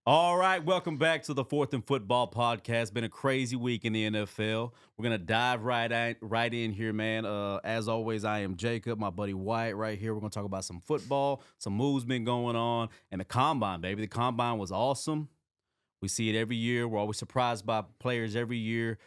All right, welcome back to the Fourth and Football Podcast. Been a crazy week in the NFL. We're gonna dive right in here, man. As always, I am Jacob, my buddy Wyatt, right here. We're gonna talk about some football, some moves been going on, and the combine, baby. The combine was awesome. We see it every year. We're always surprised by players every year.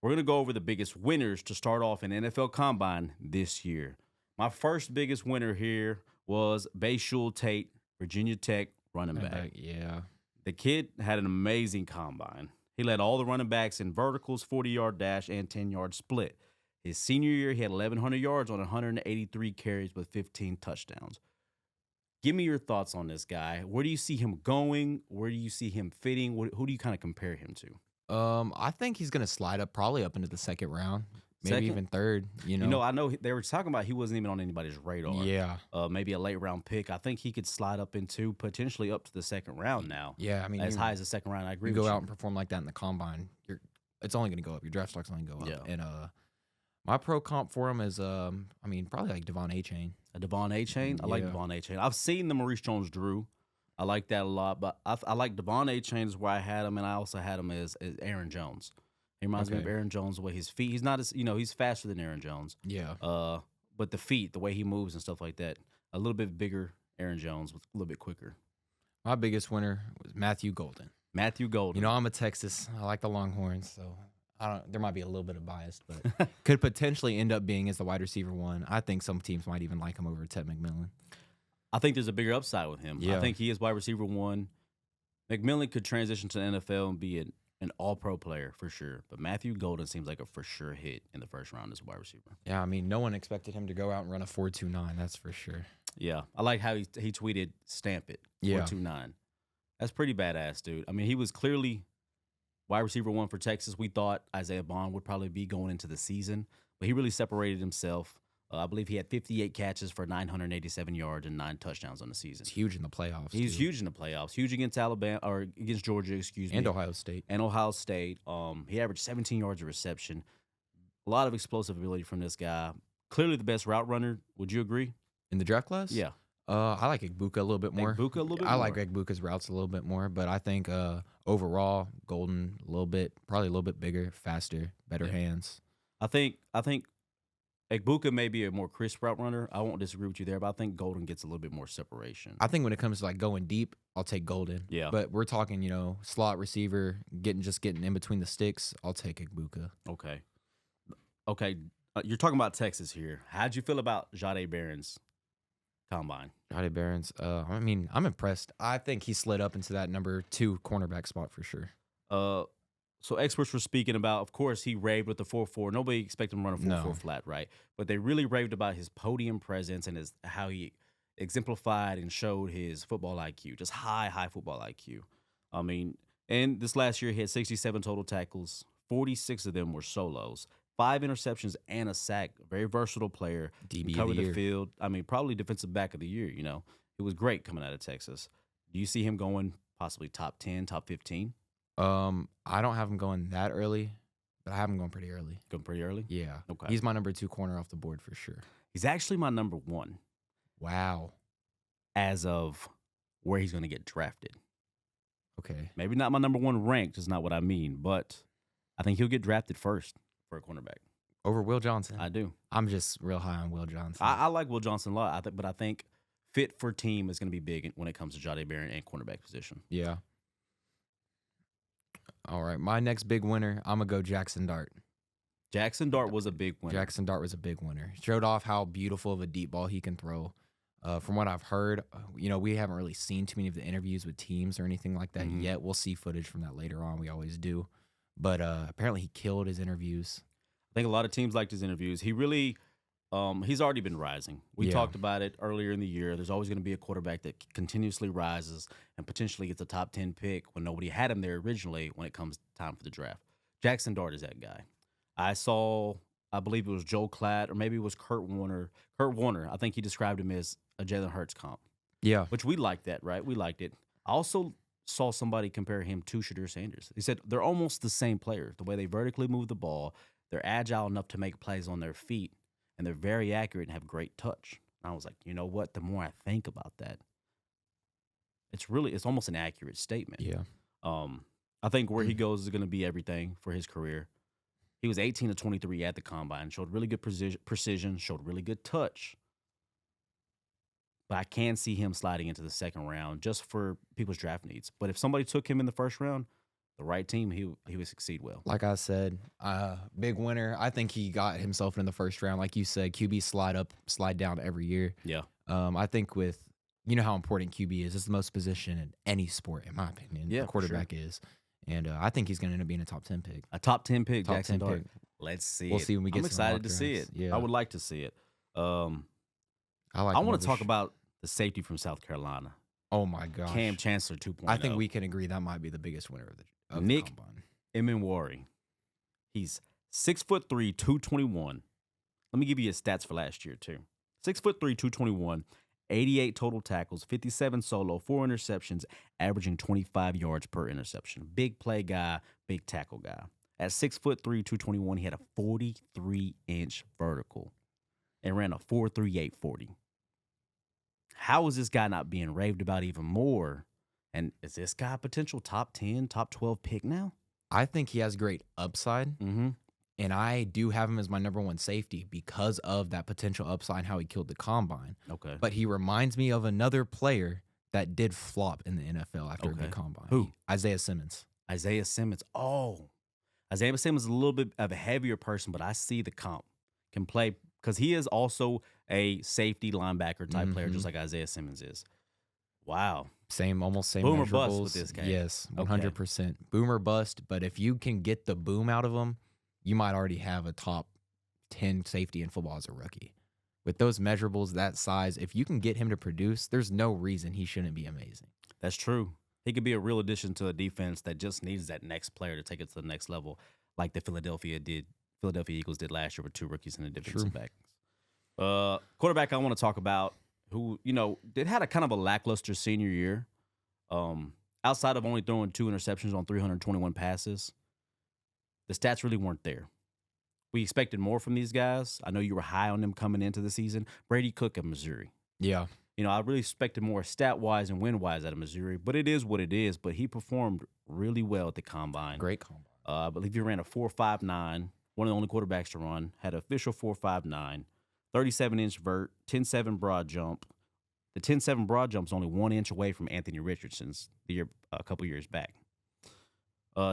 We're gonna go over the biggest winners to start off in NFL Combine this year. My first biggest winner here was Bayshul Tate, Virginia Tech running back. Yeah. The kid had an amazing combine. He led all the running backs in verticals, 40-yard dash, and 10-yard split. His senior year, he had 1,100 yards on 183 carries with 15 touchdowns. Give me your thoughts on this guy. Where do you see him going? Where do you see him fitting? Who do you kind of compare him to? I think he's gonna slide up, probably up into the second round, maybe Second? even third. I know they were talking about he wasn't even on anybody's radar. Yeah. Maybe a late round pick. I think he could slide up into potentially up to the second round now. Yeah. I mean, As high as the second round, I agree you with go you. out and perform like that in the combine, it's only gonna go up. Your draft stock's only gonna go up. Yeah. And my pro comp for him is probably like Devon A-Chain. A Devon A-Chain? I like Yeah. Devon A-Chain. I've seen the Maurice Jones-Drew. I like that a lot, but I like Devon A-Chain is where I had him, and I also had him as Aaron Jones. He reminds me of Okay. Aaron Jones, the way his feet. He's not as he's faster than Aaron Jones. Yeah. But the feet, the way he moves and stuff like that, a little bit bigger Aaron Jones with a little bit quicker. My biggest winner was Matthew Golden. Matthew Golden. I'm a Texas. I like the Longhorns, so there might be a little bit of bias, but could potentially end up being as the wide receiver one. I think some teams might even like him over Ted McMillan. I think there's a bigger upside with him. Yeah. I think he is wide receiver one. McMillan could transition to the NFL and be an all-pro player for sure. But Matthew Golden seems like a for sure hit in the first round as a wide receiver. Yeah, I mean, no one expected him to go out and run a 4.29. That's for sure. Yeah. I like how he tweeted, stamp it, Yeah. 429. That's pretty badass, dude. I mean, he was clearly wide receiver one for Texas. We thought Isaiah Bond would probably be going into the season, but he really separated himself. I believe he had 58 catches for 987 yards and 9 touchdowns on the season. He's huge in the playoffs. He's too. huge in the playoffs. Huge against Alabama or against Georgia, excuse me. And Ohio State. And Ohio State. He averaged 17 yards of reception. A lot of explosive ability from this guy. Clearly the best route runner. Would you agree? In the draft class? Yeah. I like Egbuka a little bit more. Egbuka a little bit I like more? Egbuka's routes a little bit more, but I think overall, Golden probably a little bit bigger, faster, better Yeah. hands. I think Egbuka may be a more crisp route runner. I won't disagree with you there, but I think Golden gets a little bit more separation. I think when it comes to like going deep, I'll take Golden. Yeah. But we're talking, slot receiver, getting in between the sticks. I'll take Egbuka. Okay. You're talking about Texas here. How'd you feel about Jahdae Barron's combine? Jahdae Barron's. I'm impressed. I think he slid up into that number 2 cornerback spot for sure. So experts were speaking about, of course, he raved with the 4.4. Nobody expected him to run a 4.4 No. flat, right? But they really raved about his podium presence and how he exemplified and showed his football IQ, just high football IQ. I mean, and this last year he had 67 total tackles. 46 of them were solos. 5 interceptions and a sack. Very versatile player. DB of Covered the the year. field. I mean, probably defensive back of the year, It was great coming out of Texas. Do you see him going possibly top 10, top 15? I don't have him going that early, but I have him going pretty early. Going pretty early? Yeah. Okay. He's my number 2 corner off the board for sure. He's actually my number 1 Wow. as of where he's going to get drafted. Okay. Maybe not my number 1 ranked is not what I mean, but I think he'll get drafted first for a cornerback. Over Will Johnson. I do. I'm just real high on Will Johnson. I like Will Johnson a lot, but I think fit for team is going to be big when it comes to Jahdae Barron and cornerback position. Yeah. All right. My next big winner, I'm going to go Jackson Dart. Jackson Dart was a big winner. Jackson Dart was a big winner. Showed off how beautiful of a deep ball he can throw. From what I've heard, we haven't really seen too many of the interviews with teams or anything like that Mhm. yet. We'll see footage from that later on. We always do. But apparently he killed his interviews. I think a lot of teams liked his interviews. He really, he's already been rising. We Yeah. talked about it earlier in the year. There's always going to be a quarterback that continuously rises and potentially gets a top 10 pick when nobody had him there originally when it comes time for the draft. Jackson Dart is that guy. I believe it was Joel Klatt, or maybe it was Kurt Warner. Kurt Warner, I think he described him as a Jalen Hurts comp, Yeah. which we liked that, right? We liked it. I also saw somebody compare him to Shadur Sanders. He said they're almost the same player. The way they vertically move the ball, they're agile enough to make plays on their feet, and they're very accurate and have great touch. And I was like, you know what? The more I think about that, it's almost an accurate statement. Yeah. I think where he goes is going to be everything for his career. He was 18 to 23 at the combine, showed really good precision, showed really good touch. But I can see him sliding into the second round just for people's draft needs. But if somebody took him in the first round, the right team, he would succeed well. Like I said, big winner. I think he got himself in the first round. Like you said, QB slide up, slide down every year. Yeah. I think with, you know how important QB is. It's the most position in any sport, in my opinion. Yeah, the quarterback is. And I think he's going to end up being a top 10 pick. A top 10 pick, Top Jackson 10 Dart. pick. Let's see We'll it. see when we get I'm to the excited mock to see drafts. it. Yeah. I would like to see it. I I want to talk about the safety from South Carolina. Oh, my gosh. Cam Chancellor 2.0. I think we can agree that might be the biggest winner of the Nick combine. Emenwari. He's 6'3", 221. Let me give you his stats for last year, too. 6'3", 221, 88 total tackles, 57 solo, 4 interceptions, averaging 25 yards per interception. Big play guy, big tackle guy. At 6'3", 221, he had a 43-inch vertical and ran a 4.38 40. How is this guy not being raved about even more? And is this guy a potential top 10, top 12 pick now? I think he has great upside. Mm-hmm. And I do have him as my number one safety because of that potential upside and how he killed the combine. Okay. But he reminds me of another player that did flop in the NFL after a good combine. Who? Isaiah Simmons. Isaiah Simmons. Oh. Isaiah Simmons is a little bit of a heavier person, but I see the comp. Can play because he is also a safety linebacker type player, just like Isaiah Simmons is. Wow. Almost same Boom or bust measurables. with this guy. Yes, Okay. 100%. Boom or bust. But if you can get the boom out of him, you might already have a top 10 safety in football as a rookie. With those measurables, that size, if you can get him to produce, there's no reason he shouldn't be amazing. That's true. He could be a real addition to a defense that just needs that next player to take it to the next level, like the Philadelphia Eagles did last year with 2 rookies and a defensive back. Quarterback I want to talk about who, did had a kind of a lackluster senior year. Outside of only throwing 2 interceptions on 321 passes, the stats really weren't there. We expected more from these guys. I know you were high on them coming into the season. Brady Cook of Missouri. Yeah. I really expected more stat-wise and win-wise out of Missouri, but it is what it is. But he performed really well at the combine. Great combine. I believe he ran a 4.59, one of the only quarterbacks to run, had an official 4.59, 37-inch vert, 10.7 broad jump. The 10.7 broad jump's only 1 inch away from Anthony Richardson's a couple years back.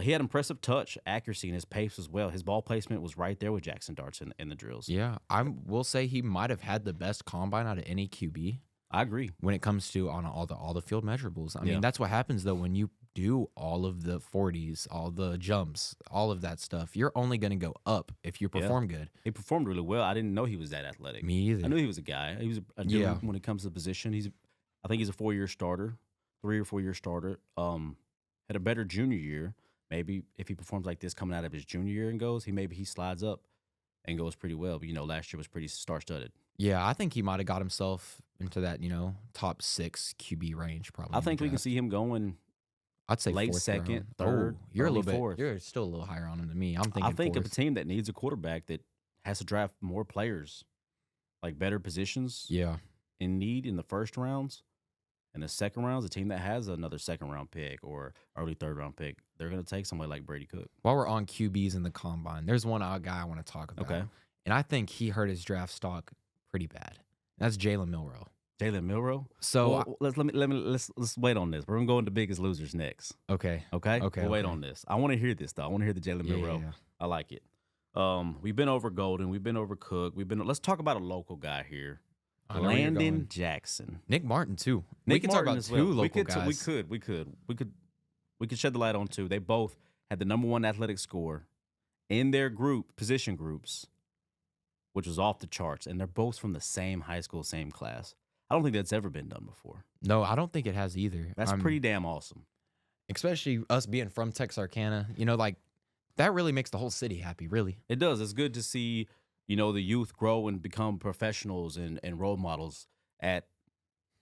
He had impressive touch, accuracy, and his pace as well. His ball placement was right there with Jackson Dart's in the drills. Yeah, I will say he might have had the best combine out of any QB. I agree. When it comes to on all the field measurables. I Yeah. mean, that's what happens though when you do all of the 40s, all the jumps, all of that stuff. You're only going to go up if you perform good. He performed really well. I didn't know he was that athletic. Me either. I knew he was a guy. He was a gentleman when it comes to the position. I think he's a 4-year starter, 3 or 4 year starter. Had a better junior year. Maybe if he performs like this coming out of his junior year and goes, he slides up and goes pretty well. But last year was pretty star-studded. Yeah, I think he might have got himself into that, top 6 QB range probably. I think we can see him going. I'd say late 4th second, round. third, You're a early little bit. fourth. You're still a little higher on him than me. I'm thinking. I think of a 4th. team that needs a quarterback that has to draft more players, like better positions Yeah. in need in the first rounds. And the second rounds, a team that has another second-round pick or early third-round pick, they're going to take somebody like Brady Cook. While we're on QBs in the combine, there's one guy I want to talk about. Okay. And I think he hurt his draft stock pretty bad. That's Jalen Milroe. Jalen Milroe. So let's wait on this. We're gonna go into Biggest Losers next. Okay. Okay. Okay. We'll wait on this. I want to hear this though. I want to hear the Jalen Milroe. Yeah. I like it. We've been over Golden. We've been over Cook. Let's talk about a local guy here. I know where you're Landon going. Jackson. Nick Martin too. Nick we can Martin talk about as 2 well. local guys. We could shed the light on 2. They both had the number 1 athletic score in their position groups, which was off the charts, and they're both from the same high school, same class. I don't think that's ever been done before. No, I don't think it has either. That's pretty damn awesome. Especially us being from Texarkana. That really makes the whole city happy, really. It does. It's good to see, the youth grow and become professionals and role models at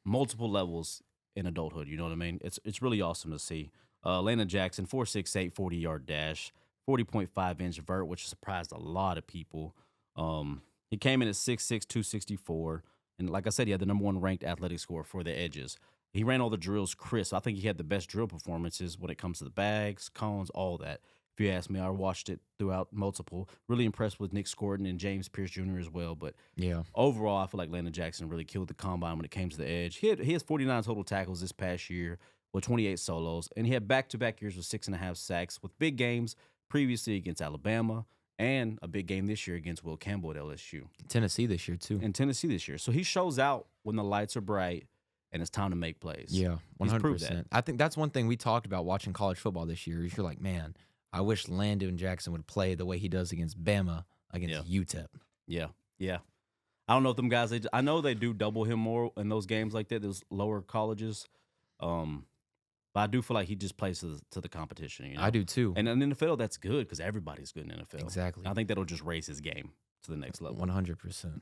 multiple levels in adulthood. You know what I mean? It's really awesome to see. Landon Jackson, 4.68, 40-yard dash, 40.5-inch vert, which surprised a lot of people. He came in at 6'6", 264. And like I said, he had the number 1 ranked athletic score for the edges. He ran all the drills crisp. I think he had the best drill performances when it comes to the bags, cones, all that. If you ask me, I watched it throughout multiple. Really impressed with Nick Scordon and James Pierce Jr. as well. But Yeah. overall, I feel like Landon Jackson really killed the combine when it came to the edge. He has 49 total tackles this past year with 28 solos, and he had back-to-back years with 6.5 sacks with big games previously against Alabama and a big game this year against Will Campbell at LSU. Tennessee this year, too. In Tennessee this year. So he shows out when the lights are bright and it's time to make plays. Yeah, He's proved that. 100%. I think that's one thing we talked about watching college football this year. Is you're like, man, I wish Landon Jackson would play the way he does against Bama, against UTEP. Yeah. I don't know if them guys, I know they do double him more in those games like that, those lower colleges. But I do feel like he just plays to the competition. You know? I do, too. And in the NFL, that's good because everybody's good in the NFL. Exactly. I think that'll just raise his game to the next level. 100%.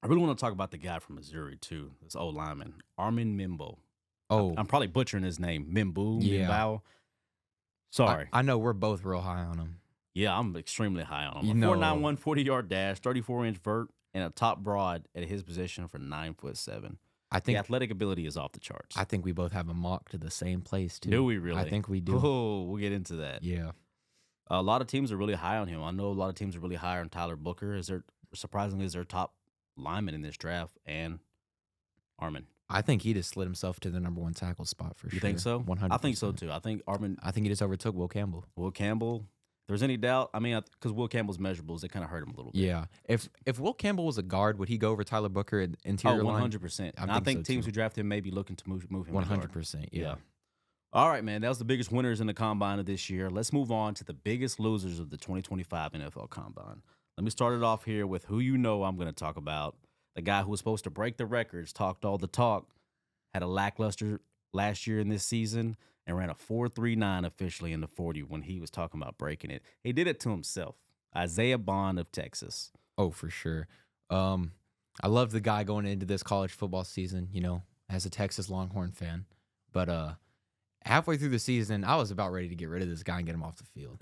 I really want to talk about the guy from Missouri, too, this old lineman, Armin Mimbo. Oh. I'm probably butchering his name. Mimbo. Yeah. Mimbo. Sorry. I know we're both real high on him. Yeah, I'm extremely high on him. You A know- 4.91 40-yard dash, 34-inch vert, and a top broad at his position for 9'7". I The think athletic ability is off the charts. I think we both have a mock to the same place, too. Do we really? I think we do. Oh, we'll get into that. Yeah. A lot of teams are really high on him. I know a lot of teams are really high on Tyler Booker. Surprisingly, is their top lineman in this draft, and Armin. I think he just slid himself to the number 1 tackle spot for sure. You think so? 100%. I think so, too. I think Armin, I think he just overtook Will Campbell. Will Campbell, if there's any doubt, I mean, because Will Campbell's measurables, they kind of hurt him a little bit. Yeah. If Will Campbell was a guard, would he go over Tyler Booker at interior line? 100%. I And I think think so, teams too. who draft him may be looking to move him to guard. 100%. Yeah. All right, man. That was the biggest winners in the combine of this year. Let's move on to the biggest losers of the 2025 NFL Combine. Let me start it off here with who you know I'm going to talk about. The guy who was supposed to break the records, talked all the talk, had a lackluster last year in this season, and ran a 4.39 officially in the 40 when he was talking about breaking it. He did it to himself. Isaiah Bond of Texas. Oh, for sure. I love the guy going into this college football season, you know, as a Texas Longhorn fan. But halfway through the season, I was about ready to get rid of this guy and get him off the field.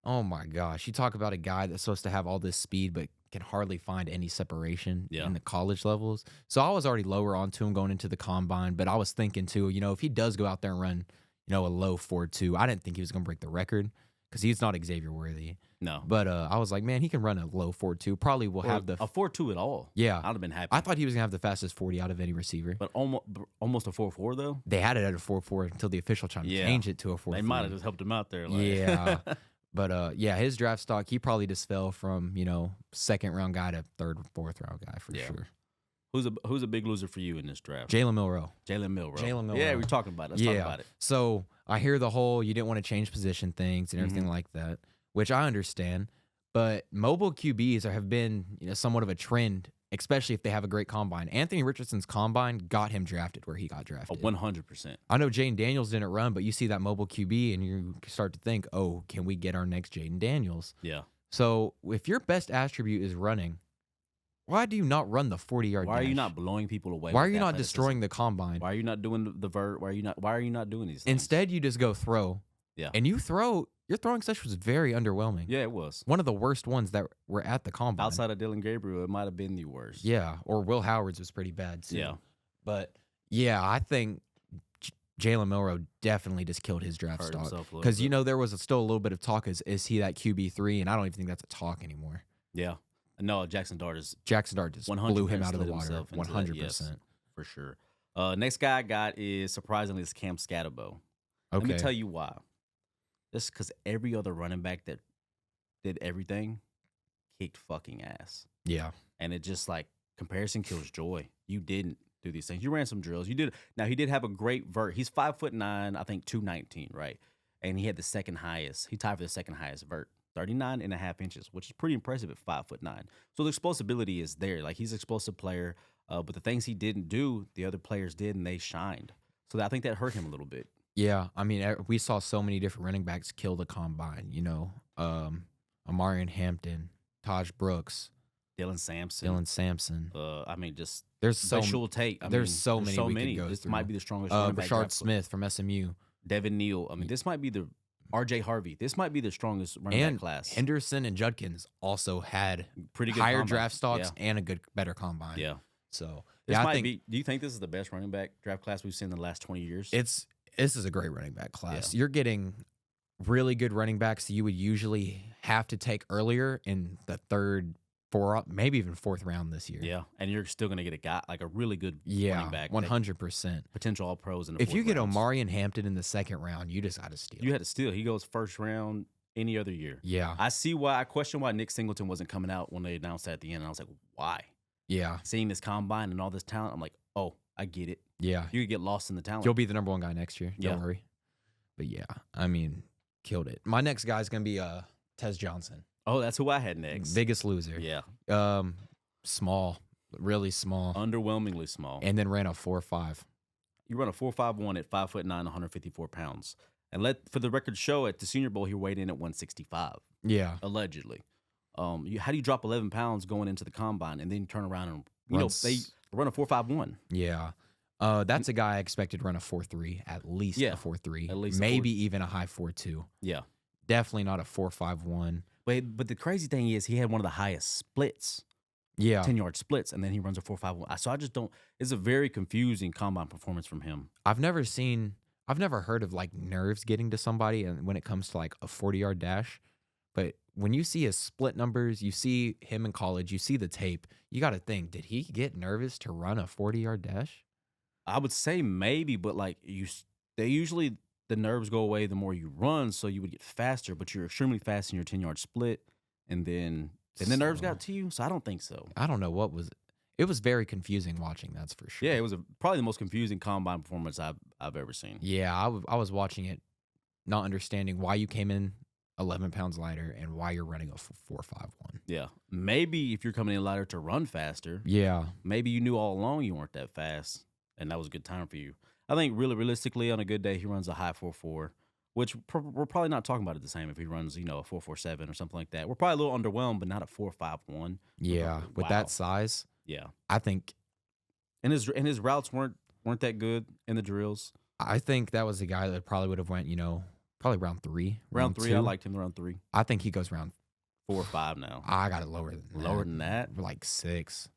Oh, my gosh. You talk about a guy that's supposed to have all this speed but can hardly find any separation in the college levels. So I was already lower onto him going into the combine, but I was thinking, too, you know, if he does go out there and run, you know, a low 4.2, I didn't think he was going to break the record because he's not Xavier worthy. No. But I was like, man, he can run a low 4.2. Probably will have the a 4.2 at all. Yeah. I'd have been happy. I thought he was going to have the fastest 40 out of any receiver. But almost a 4.4 though. They had it at a 4.4 until the official tried to change it to a 4.3. They might have just helped him out there. Like. Yeah. But yeah, his draft stock, he probably just fell from, you know, 2nd round guy to 3rd, 4th round guy for sure. Who's a big loser for you in this draft? Jalen Milroe. Jalen Milroe. Yeah, we're talking about it. Let's talk about it. So I hear the whole you didn't want to change position things and everything like that, which I understand. But mobile QBs have been, you know, somewhat of a trend, especially if they have a great combine. Anthony Richardson's combine got him drafted where he got drafted. 100%. I know Jaden Daniels didn't run, but you see that mobile QB and you start to think, oh, can we get our next Jaden Daniels? Yeah. So if your best attribute is running, why do you not run the 40-yard dash? Why are you not blowing people away? Why with are you not athleticism? destroying the combine? Why are you not doing the vert? Why are you not doing these things? Instead, you just go throw. Yeah. And your throwing session was very underwhelming. Yeah, it was. One of the worst ones that were at the combine. Outside of Dylan Gabriel, it might have been the worst. Yeah, or Will Howard's was pretty bad too. Yeah. But yeah, I think Jalen Milroe definitely just killed his draft Hurt stock. himself a little Because, bit. you know, there was still a little bit of talk. Is he that QB3? And I don't even think that's a talk anymore. Yeah. No, Jackson Dart is Jackson Dart just 100% blew him out of the slid water. himself into 100%. that, yes, for sure. Next guy I got is surprisingly is Cam Scatterbo. Let me tell you why. Just because every other running back that did everything kicked fucking ass. Yeah. And it just like comparison kills joy. You didn't do these things. You ran some drills. You did. Now he did have a great vert. He's 5'9", I think 219, right? And he had the second highest. He tied for the second highest vert, 39.5 inches, which is pretty impressive at 5'9". So the explosibility is there. Like he's an explosive player. But the things he didn't do, the other players did, and they shined. So I think that hurt him a little bit. Yeah, I mean, we saw so many different running backs kill the combine. You know, Amarian Hampton, Taj Brooks, Dylan Sampson. I mean, just there's so visual tape. there's so many we could go This through. might be the strongest running back Rashard draft Smith from SMU, Devin Neal. I mean, this might be the R.J. Harvey. This might be the strongest running back class. Henderson and Judkins also had pretty good higher combine. draft stocks and a better combine. Yeah. So This yeah, I might think be. Do you think this is the best running back draft class we've seen in the last 20 years? this is a great running back class. Yeah. You're getting really good running backs that you would usually have to take earlier in the third, maybe even fourth round this year. Yeah, and you're still going to get a guy like a really good running back. 100%. Potential all pros in the If you fourth get rounds. Omarion Hampton in the second round, you just got to steal. You had to steal. He goes first round any other year. Yeah. I see why. I question why Nick Singleton wasn't coming out when they announced that at the end. And I was like, why? Yeah. Seeing this combine and all this talent, I'm like, oh, I get it. Yeah. You could get lost in the talent. He'll be the number one guy next year. Don't Yeah. worry. But yeah, I mean, killed it. My next guy is going to be Tez Johnson. Oh, that's who I had next. Biggest loser. Yeah. Small. Really small. Underwhelmingly small. And then ran a 4.5. You run a 4.51 at 5'9", 154 pounds. And for the record show, at the Senior Bowl, he weighed in at 165. Yeah. Allegedly. How do you drop 11 pounds going into the combine and then turn around and they run a 4.51? Yeah. That's a guy I expected to run a 4.3, at least a 4.3. At least maybe even a high 4.2. Yeah. Definitely not a 4.51. But the crazy thing is he had one of the highest splits. Yeah. 10-yard splits, and then he runs a 4.51. So I just don't. It's a very confusing combine performance from him. I've never heard of like nerves getting to somebody and when it comes to like a 40-yard dash. But when you see his split numbers, you see him in college, you see the tape, you got to think, did he get nervous to run a 40-yard dash? I would say maybe, but like they usually the nerves go away the more you run, so you would get faster. But you're extremely fast in your 10-yard split, and then the nerves got to you. So I don't think so. I don't know what was. It was very confusing watching. That's for sure. Yeah, it was probably the most confusing combine performance I've ever seen. Yeah, I was watching it, not understanding why you came in 11 pounds lighter and why you're running a 4.51. Yeah, maybe if you're coming in lighter to run faster. Yeah, maybe you knew all along you weren't that fast, and that was a good time for you. I think really realistically, on a good day, he runs a high 4.4, which we're probably not talking about it the same if he runs, a 4.47 or something like that. We're probably a little underwhelmed, but not a 4.51. Yeah, with that size. Yeah, I think, and his routes weren't that good in the drills. I think that was the guy that probably would have went, probably round 3. Round 3, 2. I liked him round 3. I think he goes round 4 or 5 now. I got it lower than that. Lower than that? Like 6.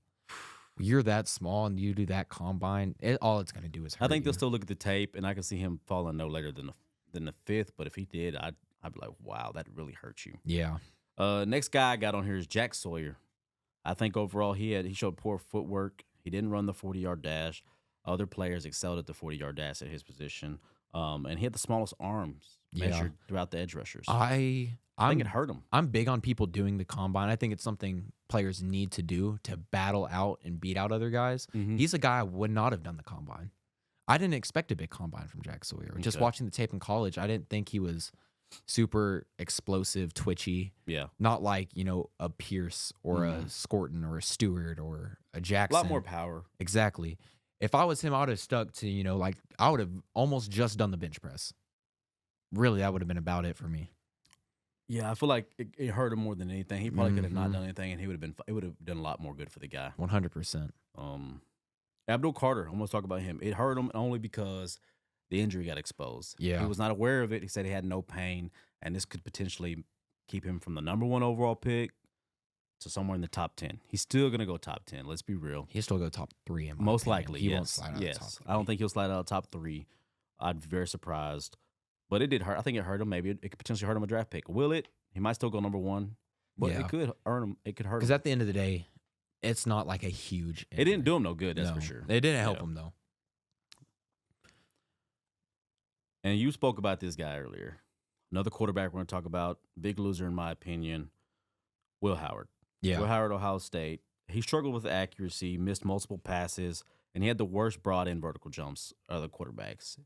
You're that small and you do that combine, all it's going to do is hurt I think you. they'll still look at the tape, and I can see him falling no later than the 5th. But if he did, I'd be like, wow, that really hurts you. Yeah. Next guy I got on here is Jack Sawyer. I think overall he showed poor footwork. He didn't run the 40-yard dash. Other players excelled at the 40-yard dash at his position. And he had the smallest arms measured throughout the edge rushers. I think it hurt him. I'm big on people doing the combine. I think it's something players need to do to battle out and beat out other guys. Mm-hmm. He's a guy I would not have done the combine. I didn't expect a big combine from Jack Sawyer. Okay. Just watching the tape in college, I didn't think he was super explosive, twitchy. Yeah. Not like, a Pierce or a Scorton or a Stewart or a Jackson. A lot more power. Exactly. If I was him, I would have stuck to, I would have almost just done the bench press. Really, that would have been about it for me. Yeah, I feel like it hurt him more than anything. He probably could have not done anything, and it would have done a lot more good for the guy. 100%. Abdul Carter, I'm going to talk about him. It hurt him only because the injury got exposed. Yeah. He was not aware of it. He said he had no pain, and this could potentially keep him from the number 1 overall pick to somewhere in the top 10. He's still going to go top 10. Let's be real. He'll still go top 3 in my Most opinion. likely, he yes. won't slide out of top 3. I don't think he'll slide out of top 3. I'd be very surprised. But it did hurt. I think it hurt him. Maybe it could potentially hurt him a draft pick. Will it? He might still go number 1. But it could earn him. It could hurt him. Because at the end of the day, it's not like a huge injury. It didn't do him no good, that's for sure. It didn't help him, though. And you spoke about this guy earlier. Another quarterback we're going to talk about. Big loser, in my opinion. Will Howard. Yeah. Will Howard, Ohio State. He struggled with accuracy, missed multiple passes, and he had the worst brought-in vertical jumps of the quarterbacks.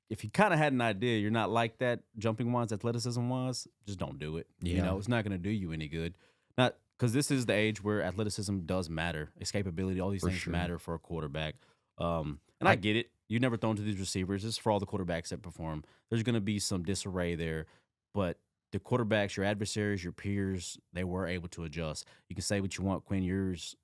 If you kind of had an idea you're not like that jumping-wise, athleticism-wise, just don't do it. Yeah. It's not going to do you any good. Not because this is the age where athleticism does matter. Escapability, all these things matter for a quarterback. And I get it. You never thrown to these receivers. This is for all the quarterbacks that perform. There's going to be some disarray there, but the quarterbacks, your adversaries, your peers, they were able to adjust. You can say what you want. Quinn Ewers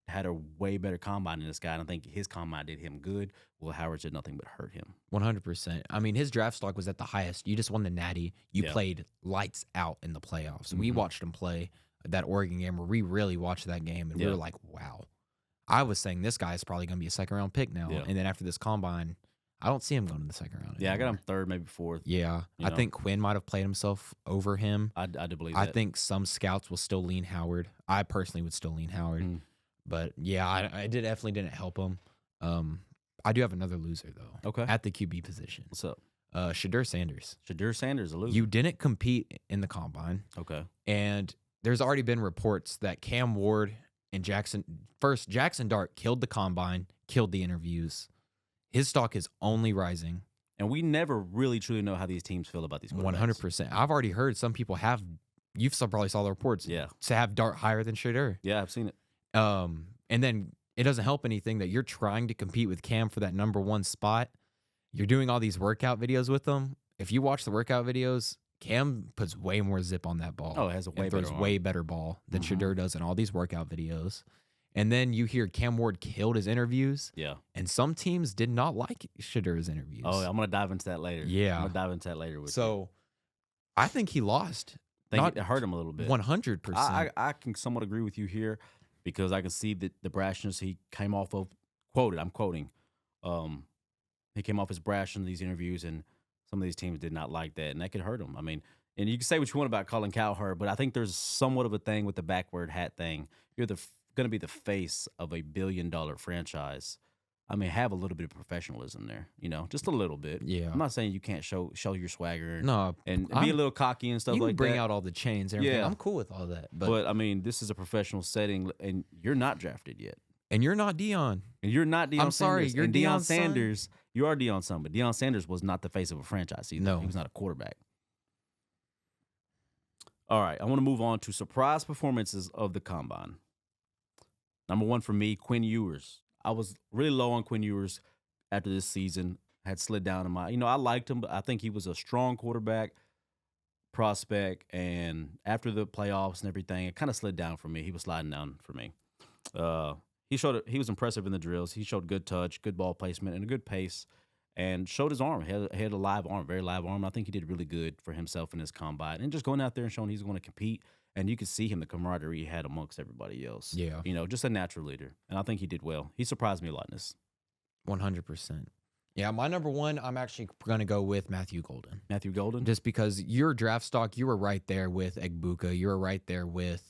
had a way better combine than this guy, and I think his combine did him good. Will Howard did nothing but hurt him. 100%. I mean, his draft stock was at the highest. You just won the Natty. You played lights out in the playoffs. We watched him play that Oregon game where we really watched that game, and we were like, wow. I was saying this guy is probably going to be a second-round pick now. Yeah. And then after this combine, I don't see him going to the second round Yeah, I got anymore. him third, maybe fourth. Yeah. You I know? think Quinn might have played himself over him. I do believe I that. think some scouts will still lean Howard. I personally would still lean Howard. Mm. But, yeah, I definitely didn't help him. I do have another loser, though. Okay. At the QB position. What's up? Shadur Sanders. Shadur Sanders, a loser. You didn't compete in the combine. Okay. And there's already been reports that Cam Ward and Jackson Dart killed the combine, killed the interviews. His stock is only rising. And we never really truly know how these teams feel about these quarterbacks. 100%. I've already heard some people have, probably saw the reports, Yeah. to have Dart higher than Shadur. Yeah, I've seen it. And then it doesn't help anything that you're trying to compete with Cam for that number one spot. You're doing all these workout videos with them. If you watch the workout videos, Cam puts way more zip on that ball. Oh, it has a way and throws better arm. way better ball than Mhm. Shadur does in all these workout videos. And then you hear Cam Ward killed his interviews, Yeah. and some teams did not like Shadur's interviews. Oh, I'm going to dive into that later. Yeah. I'm going to dive into that later with you. So I think he lost. I think not it hurt him a little bit. 100%. I can somewhat agree with you here because I can see the brashness he came off of. I'm quoting. He came off his brash in these interviews, and some of these teams did not like that, and that could hurt him. I mean, and you can say what you want about Colin Cowherd, but I think there's somewhat of a thing with the backward hat thing. You're going to be the face of a billion-dollar franchise. I mean, have a little bit of professionalism there, just a little bit. Yeah. I'm not saying you can't show your swagger No, and be a little cocky and stuff you can like bring that. out all the chains and everything. Yeah. I'm cool with all that. But I mean, this is a professional setting, and you're not drafted yet. And you're not Dion. And you're not Deion I'm sorry, Sanders. you're and Deion's son. Sanders. You are Deion's son, but Deion Sanders was not the face of a franchise either. No. He was not a quarterback. All right, I want to move on to surprise performances of the Combine. Number one for me, Quinn Ewers. I was really low on Quinn Ewers after this season. I had slid down in my, I liked him, but I think he was a strong quarterback prospect. And after the playoffs and everything, it kind of slid down for me. He was sliding down for me. He was impressive in the drills. He showed good touch, good ball placement, and a good pace, and showed his arm. He had a live arm, very live arm. I think he did really good for himself in his combine, and just going out there and showing he's going to compete. And you could see him, the camaraderie he had amongst everybody else. Yeah. Just a natural leader, and I think he did well. He surprised me a lot in this. 100%. Yeah, my number one, I'm actually going to go with Matthew Golden. Matthew Golden? Just because your draft stock, you were right there with Egbuka. You were right there with,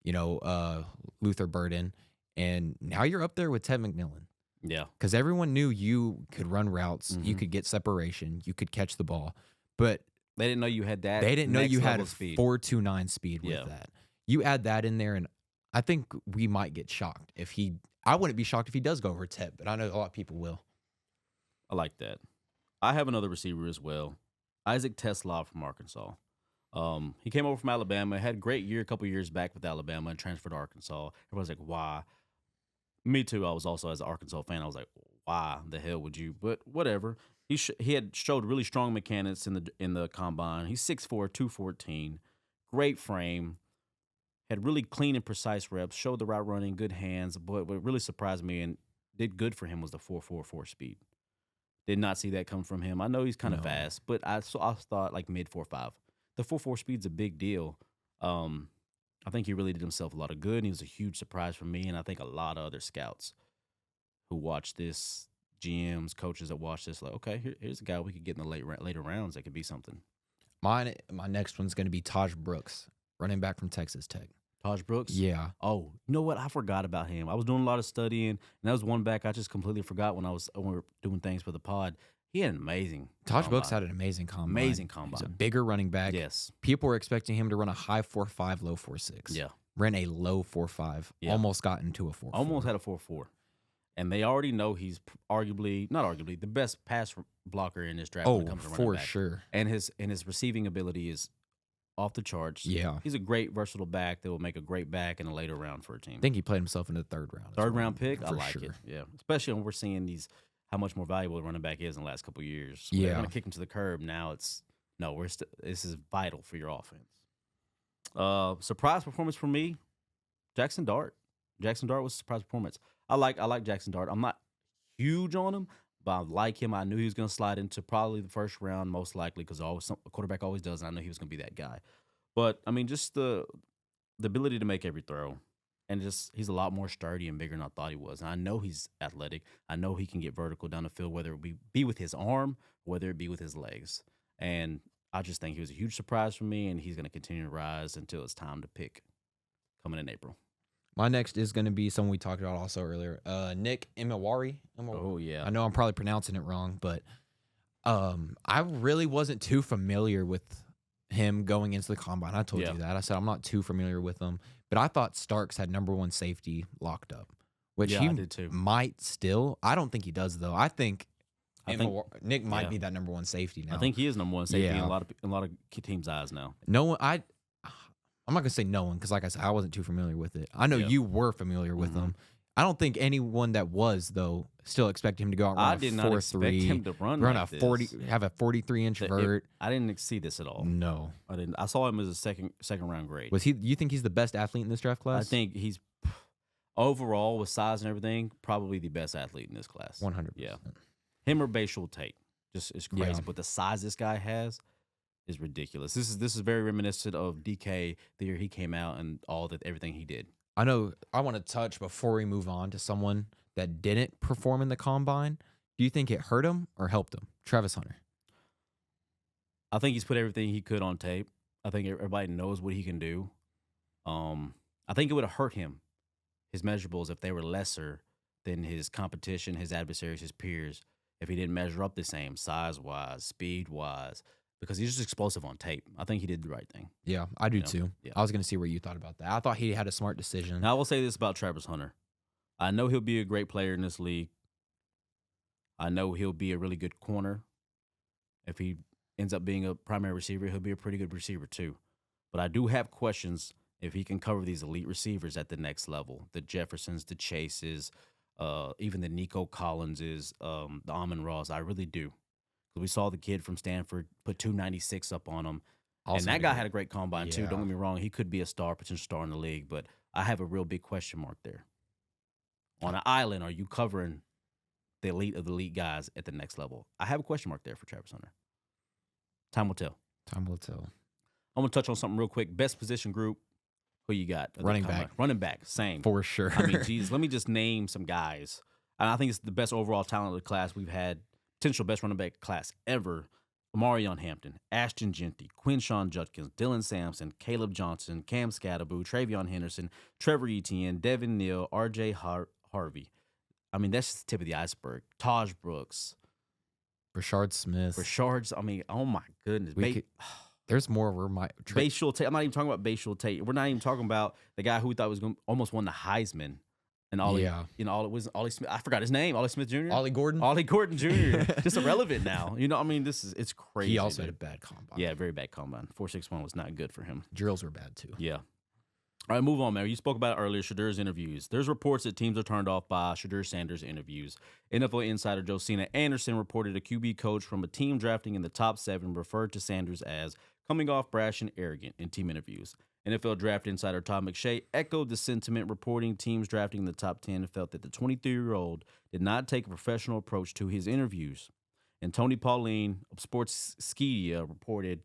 Luther Burden. And now you're up there with Ted McMillan. Yeah. Because everyone knew you could run routes, you Mhm. could get separation, you could catch the ball. But They didn't know you had that. they didn't know you had a speed. 4.29 speed with Yeah. that. You add that in there, and I think we might get shocked if he. I wouldn't be shocked if he does go over Ted, but I know a lot of people will. I like that. I have another receiver as well, Isaac Teslav from Arkansas. He came over from Alabama, had a great year a couple years back with Alabama, and transferred to Arkansas. Everyone's like, why? Me too. I was also, as an Arkansas fan, I was like, why the hell would you? But whatever. He had showed really strong mechanics in the combine. He's 6'4", 214, great frame, had really clean and precise reps, showed the route running, good hands. But what really surprised me and did good for him was the 4.44 speed. Did not see that come from him. I know he's kind of No. fast, but I thought like mid 4.5. The 4.4 speed's a big deal. I think he really did himself a lot of good, and he was a huge surprise for me, and I think a lot of other scouts who watch this, GMs, coaches that watch this, like, okay, here's a guy we could get in the later rounds that could be something. My next one's going to be Taj Brooks, running back from Texas Tech. Taj Brooks? Yeah. Oh, you know what? I forgot about him. I was doing a lot of studying, and that was one back I just completely forgot when we were doing things for the pod. He had an amazing Taj combine. Brooks had an amazing combine. Amazing He's a combine. bigger running back. Yes. People were expecting him to run a high 4.5, low 4.6. Yeah. Ran a low 4.5. Yeah. Almost got into a 4.4. Almost had a 4.4. And they already know he's not arguably, the best pass blocker in this draft when it comes to running for back. sure. And his receiving ability is off the charts. Yeah. He's a great versatile back that will make a great back in a later round for a team. I think he played himself in the third round. as Third well, round pick, I for like sure. it. Yeah. Especially when we're seeing how much more valuable the running back is in the last couple of years. They're Yeah. going to kick him to the curb. Now this is vital for your offense. Surprise performance for me, Jackson Dart. Jackson Dart was a surprise performance. I like Jackson Dart. I'm not huge on him, but I like him. I knew he was going to slide into probably the first round, most likely, because a quarterback always does, and I knew he was going to be that guy. But, I mean, just the ability to make every throw. and just he's a lot more sturdy and bigger than I thought he was. And I know he's athletic. I know he can get vertical down the field, whether it be with his arm, whether it be with his legs. And I just think he was a huge surprise for me, and he's going to continue to rise until it's time to pick coming in April. My next is going to be someone we talked about also earlier, Nick Imawari. Oh, yeah. I know I'm probably pronouncing it wrong, but I really wasn't too familiar with him going into the combine. I told you that. I said I'm not too familiar with him, but I thought Starks had number one safety locked up, which he I did too. might still. I don't think he does though. I think Nick might be that number one safety now. I think he is number one safety in a lot of teams' eyes now. No one. I'm not gonna say no one because, like I said, I wasn't too familiar with it. I know you were familiar with him. I don't think anyone that was though still expected him to go out. I did not expect him to run like a 40, have a 43-inch vert. I didn't see this at all. No, I didn't. I saw him as a second round grade. Was he? You think he's the best athlete in this draft class? I think he's overall with size and everything probably the best athlete in this class. 100%. Yeah, him or Bashul Tate just is crazy. But the size this guy has is ridiculous. This is very reminiscent of DK the year he came out and everything he did. I know. I want to touch before we move on to someone that didn't perform in the combine. Do you think it hurt him or helped him? Travis Hunter. I think he's put everything he could on tape. I think everybody knows what he can do. I think it would have hurt him, his measurables, if they were lesser than his competition, his adversaries, his peers, if he didn't measure up the same size-wise, speed-wise, because he's just explosive on tape. I think he did the right thing. Yeah, I do too. Yeah. I was going to see where you thought about that. I thought he had a smart decision. Now, I will say this about Travis Hunter. I know he'll be a great player in this league. I know he'll be a really good corner. If he ends up being a primary receiver, he'll be a pretty good receiver too. But I do have questions if he can cover these elite receivers at the next level. The Jeffersons, the Chases, even the Nico Collinses, the Amon-Ra's. I really do. We saw the kid from Stanford put 296 up on him. And that guy had a great combine too. Don't get me wrong. He could be a potential star in the league. But I have a real big question mark there. On an island, are you covering the elite of the elite guys at the next level? I have a question mark there for Travis Hunter. Time will tell. Time will tell. I'm going to touch on something real quick. Best position group. Who you got? Running back. Running back. Same. For sure. I mean, Jesus, let me just name some guys. And I think it's the best overall talent of the class we've had. Potential best running back class ever. Marion Hampton, Ashton Genty, Quinshawn Judkins, Dylan Sampson, Caleb Johnson, Cam Scatteraboo, Travion Henderson, Trevor Etienne, Devin Neal, R.J. Harvey. I mean, that's just the tip of the iceberg. Taj Brooks. Rashard Smith. I mean, oh my goodness. There's more where my Bashul Tate. I'm not even talking about Bashul Tate. We're not even talking about the guy who we thought was going almost won the Heisman. And Ollie Smith. I forgot his name. Ollie Smith Jr. Ollie Gordon Jr. Just irrelevant now. You know, I mean, it's crazy. He also had a bad combine. Yeah, very bad combine. 4.61 was not good for him. Drills were bad too. Yeah. All right, move on, man. You spoke about it earlier, Shedur's interviews. There's reports that teams are turned off by Shedur Sanders' interviews. NFL insider Josina Anderson reported a QB coach from a team drafting in the top 7 referred to Sanders as coming off brash and arrogant in team interviews. NFL draft insider Todd McShay echoed the sentiment, reporting teams drafting in the top 10 felt that the 23-year-old did not take a professional approach to his interviews. And Tony Pauline of Sportskeeda reported,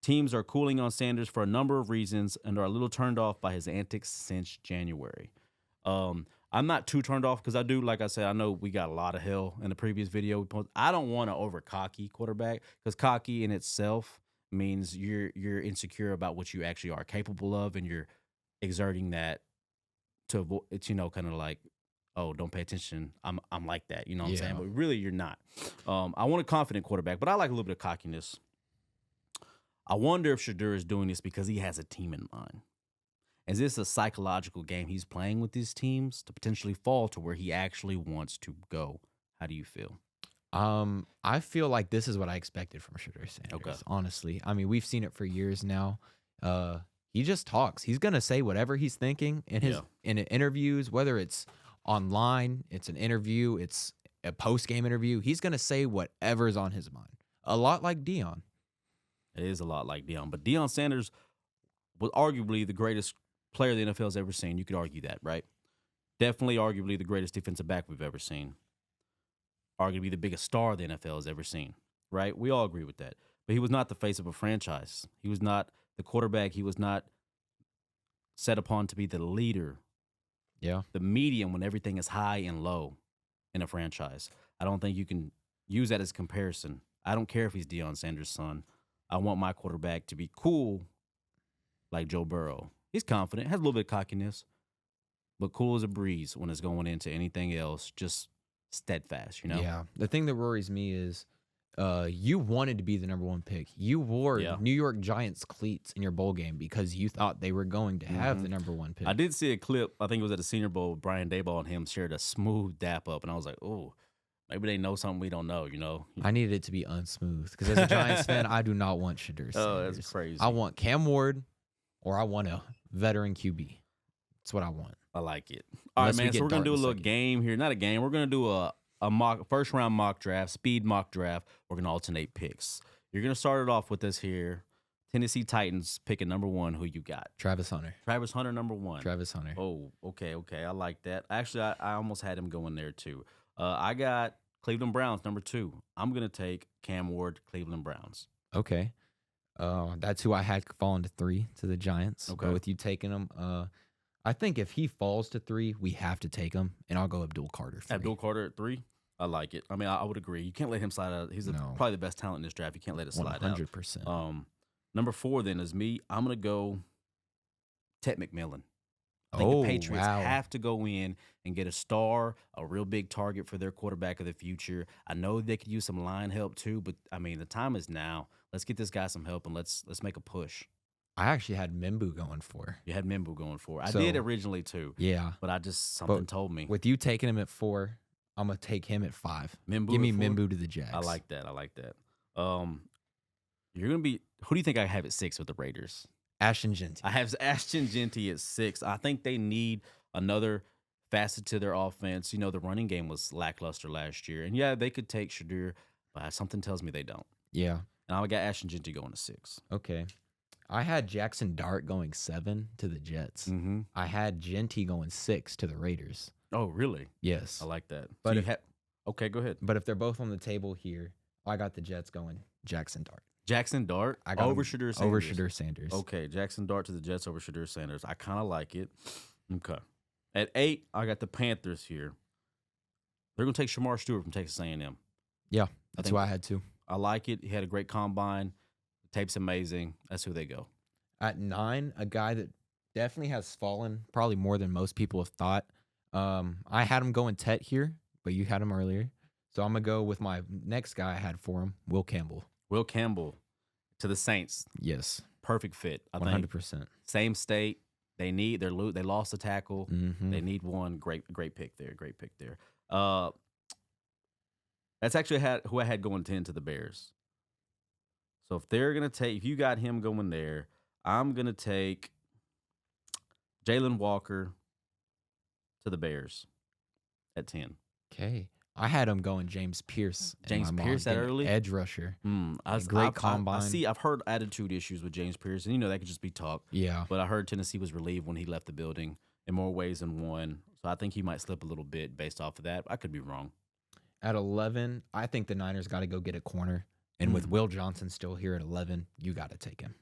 teams are cooling on Sanders for a number of reasons and are a little turned off by his antics since January. I'm not too turned off because I do, like I said, I know we got a lot of hell in the previous video we posted. I don't want to over-cocky quarterback because cocky in itself means you're insecure about what you actually are capable of, and you're exerting that to avoid. It's kind of like, oh, don't pay attention. I'm like that. You know what I'm saying? But really, you're not. I want a confident quarterback, but I like a little bit of cockiness. I wonder if Shedur is doing this because he has a team in mind. Is this a psychological game he's playing with his teams to potentially fall to where he actually wants to go? How do you feel? I feel like this is what I expected from Shedur Sanders, honestly. I mean, we've seen it for years now. He just talks. He's going to say whatever he's thinking in interviews, whether it's online, it's an interview, it's a post-game interview. He's going to say whatever's on his mind. A lot like Deion. It is a lot like Deion. But Deion Sanders was arguably the greatest player the NFL has ever seen. You could argue that, right? Definitely arguably the greatest defensive back we've ever seen. Arguably the biggest star the NFL has ever seen, right? We all agree with that. But he was not the face of a franchise. He was not the quarterback. He was not set upon to be the leader Yeah. the medium when everything is high and low in a franchise. I don't think you can use that as comparison. I don't care if he's Deion Sanders' son. I want my quarterback to be cool like Joe Burrow. He's confident, has a little bit of cockiness, but cool as a breeze when it's going into anything else, just steadfast, you know? Yeah. The thing that worries me is you wanted to be the number 1 pick. You wore Yeah. New York Giants cleats in your bowl game because you thought they were going to have the number 1 pick. I did see a clip, I think it was at the Senior Bowl, Brian Daboll and him shared a smooth dap up, and I was like, oh, maybe they know something we don't know, you know? I needed it to be unsmooth because as a Giants fan, I do not want Shadur Sanders. Oh, that's crazy. I want Cam Ward or I want a veteran QB. That's what I want. I like it. All right, Unless we man, so get we're going to do a Dart in a little second. game here. Not a game. We're going to do a mock first round mock draft, speed mock draft. We're going to alternate picks. You're going to start it off with us here. Tennessee Titans picking number 1. Who you got? Travis Hunter. Travis Hunter, number 1. Travis Hunter. Oh, okay. I like that. Actually, I almost had him going there too. I got Cleveland Browns, number 2. I'm going to take Cam Ward, Cleveland Browns. Okay. That's who I had falling to 3 to the Giants. Okay. But with you taking him, I think if he falls to 3, we have to take him, and I'll go Abdul Carter 3. Abdul Carter at 3. I like it. I mean, I would agree. You can't let him slide out. He's No. probably the best talent in this draft. You can't let it slide 100%. out. Number 4 then is me. I'm gonna go Ted McMillan. I think the Patriots have to go in and get a star, a real big target for their quarterback of the future. I know they could use some line help too, but I mean the time is now. Let's get this guy some help and let's make a push. I actually had Mimbu going for. You had Mimbu going for. I So- did originally too, Yeah. but I just something told me. With you taking him at 4, I'm going to take him at 5. Mimbu Give me at 4? Mimbu to the Jags. I like that. You're gonna be. Who do you think I have at 6 with the Raiders? Ashton Genty. I have Ashton Genty at 6. I think they need another facet to their offense. You know, the running game was lackluster last year. And yeah, they could take Shadur, but something tells me they don't. Yeah. And I got Ashton Genty going to 6. Okay. I had Jackson Dart going 7 to the Jets. Mm-hmm. I had Genty going 6 to the Raiders. Oh, really? Yes. I like that. But So if- okay, go ahead. But if they're both on the table here, I got the Jets going Jackson Dart. Jackson Dart I got over him Shadur Sanders. Over Shadur Sanders. Okay, Jackson Dart to the Jets over Shadur Sanders. I kind of like it. Okay. At 8, I got the Panthers here. They're going to take Shamar Stewart from Texas A&M. Yeah, that's think- who I had too. I like it. He had a great combine. The tape's amazing. That's who they go. At 9, a guy that definitely has fallen, probably more than most people have thought. I had him going Tet here, but you had him earlier. So I'm going to go with my next guy I had for him, Will Campbell. Will Campbell to the Saints. Yes, Perfect fit. I 100%. think. Same state. They lost a tackle. Mm-hmm. They need one. Great pick there. Great pick there. That's actually who I had going 10 to the Bears. So if you got him going there, I'm gonna take Jalen Walker to the Bears at 10. Okay. I had him going James Pierce. in James my mock, Pierce that getting early? Edge rusher. Great combine. I've heard attitude issues with James Pierce, and that could just be talk. Yeah. But I heard Tennessee was relieved when he left the building in more ways than one. So I think he might slip a little bit based off of that. I could be wrong. At 11, I think the Niners got to go get a corner. And with Will Johnson still here at 11, you got to take him.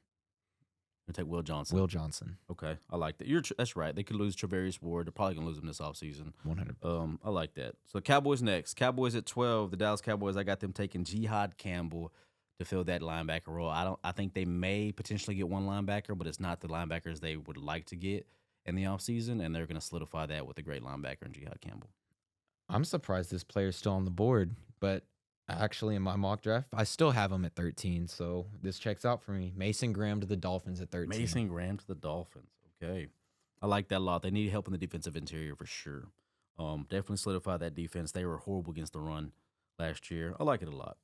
You take Will Johnson. Will Johnson. Okay, I like that. That's right. They could lose Travarius Ward. They're probably gonna lose him this offseason. 100. I like that. So Cowboys next. Cowboys at 12. The Dallas Cowboys. I got them taking Jihad Campbell to fill that linebacker role. I think they may potentially get one linebacker, but it's not the linebackers they would like to get in the offseason, and they're gonna solidify that with a great linebacker in Jihad Campbell. I'm surprised this player's still on the board, but actually in my mock draft, I still have him at 13, so this checks out for me. Mason Graham to the Dolphins at 13. Mason Graham to the Dolphins. Okay. I like that a lot. They need help in the defensive interior for sure. Definitely solidify that defense. They were horrible against the run last year. I like it a lot.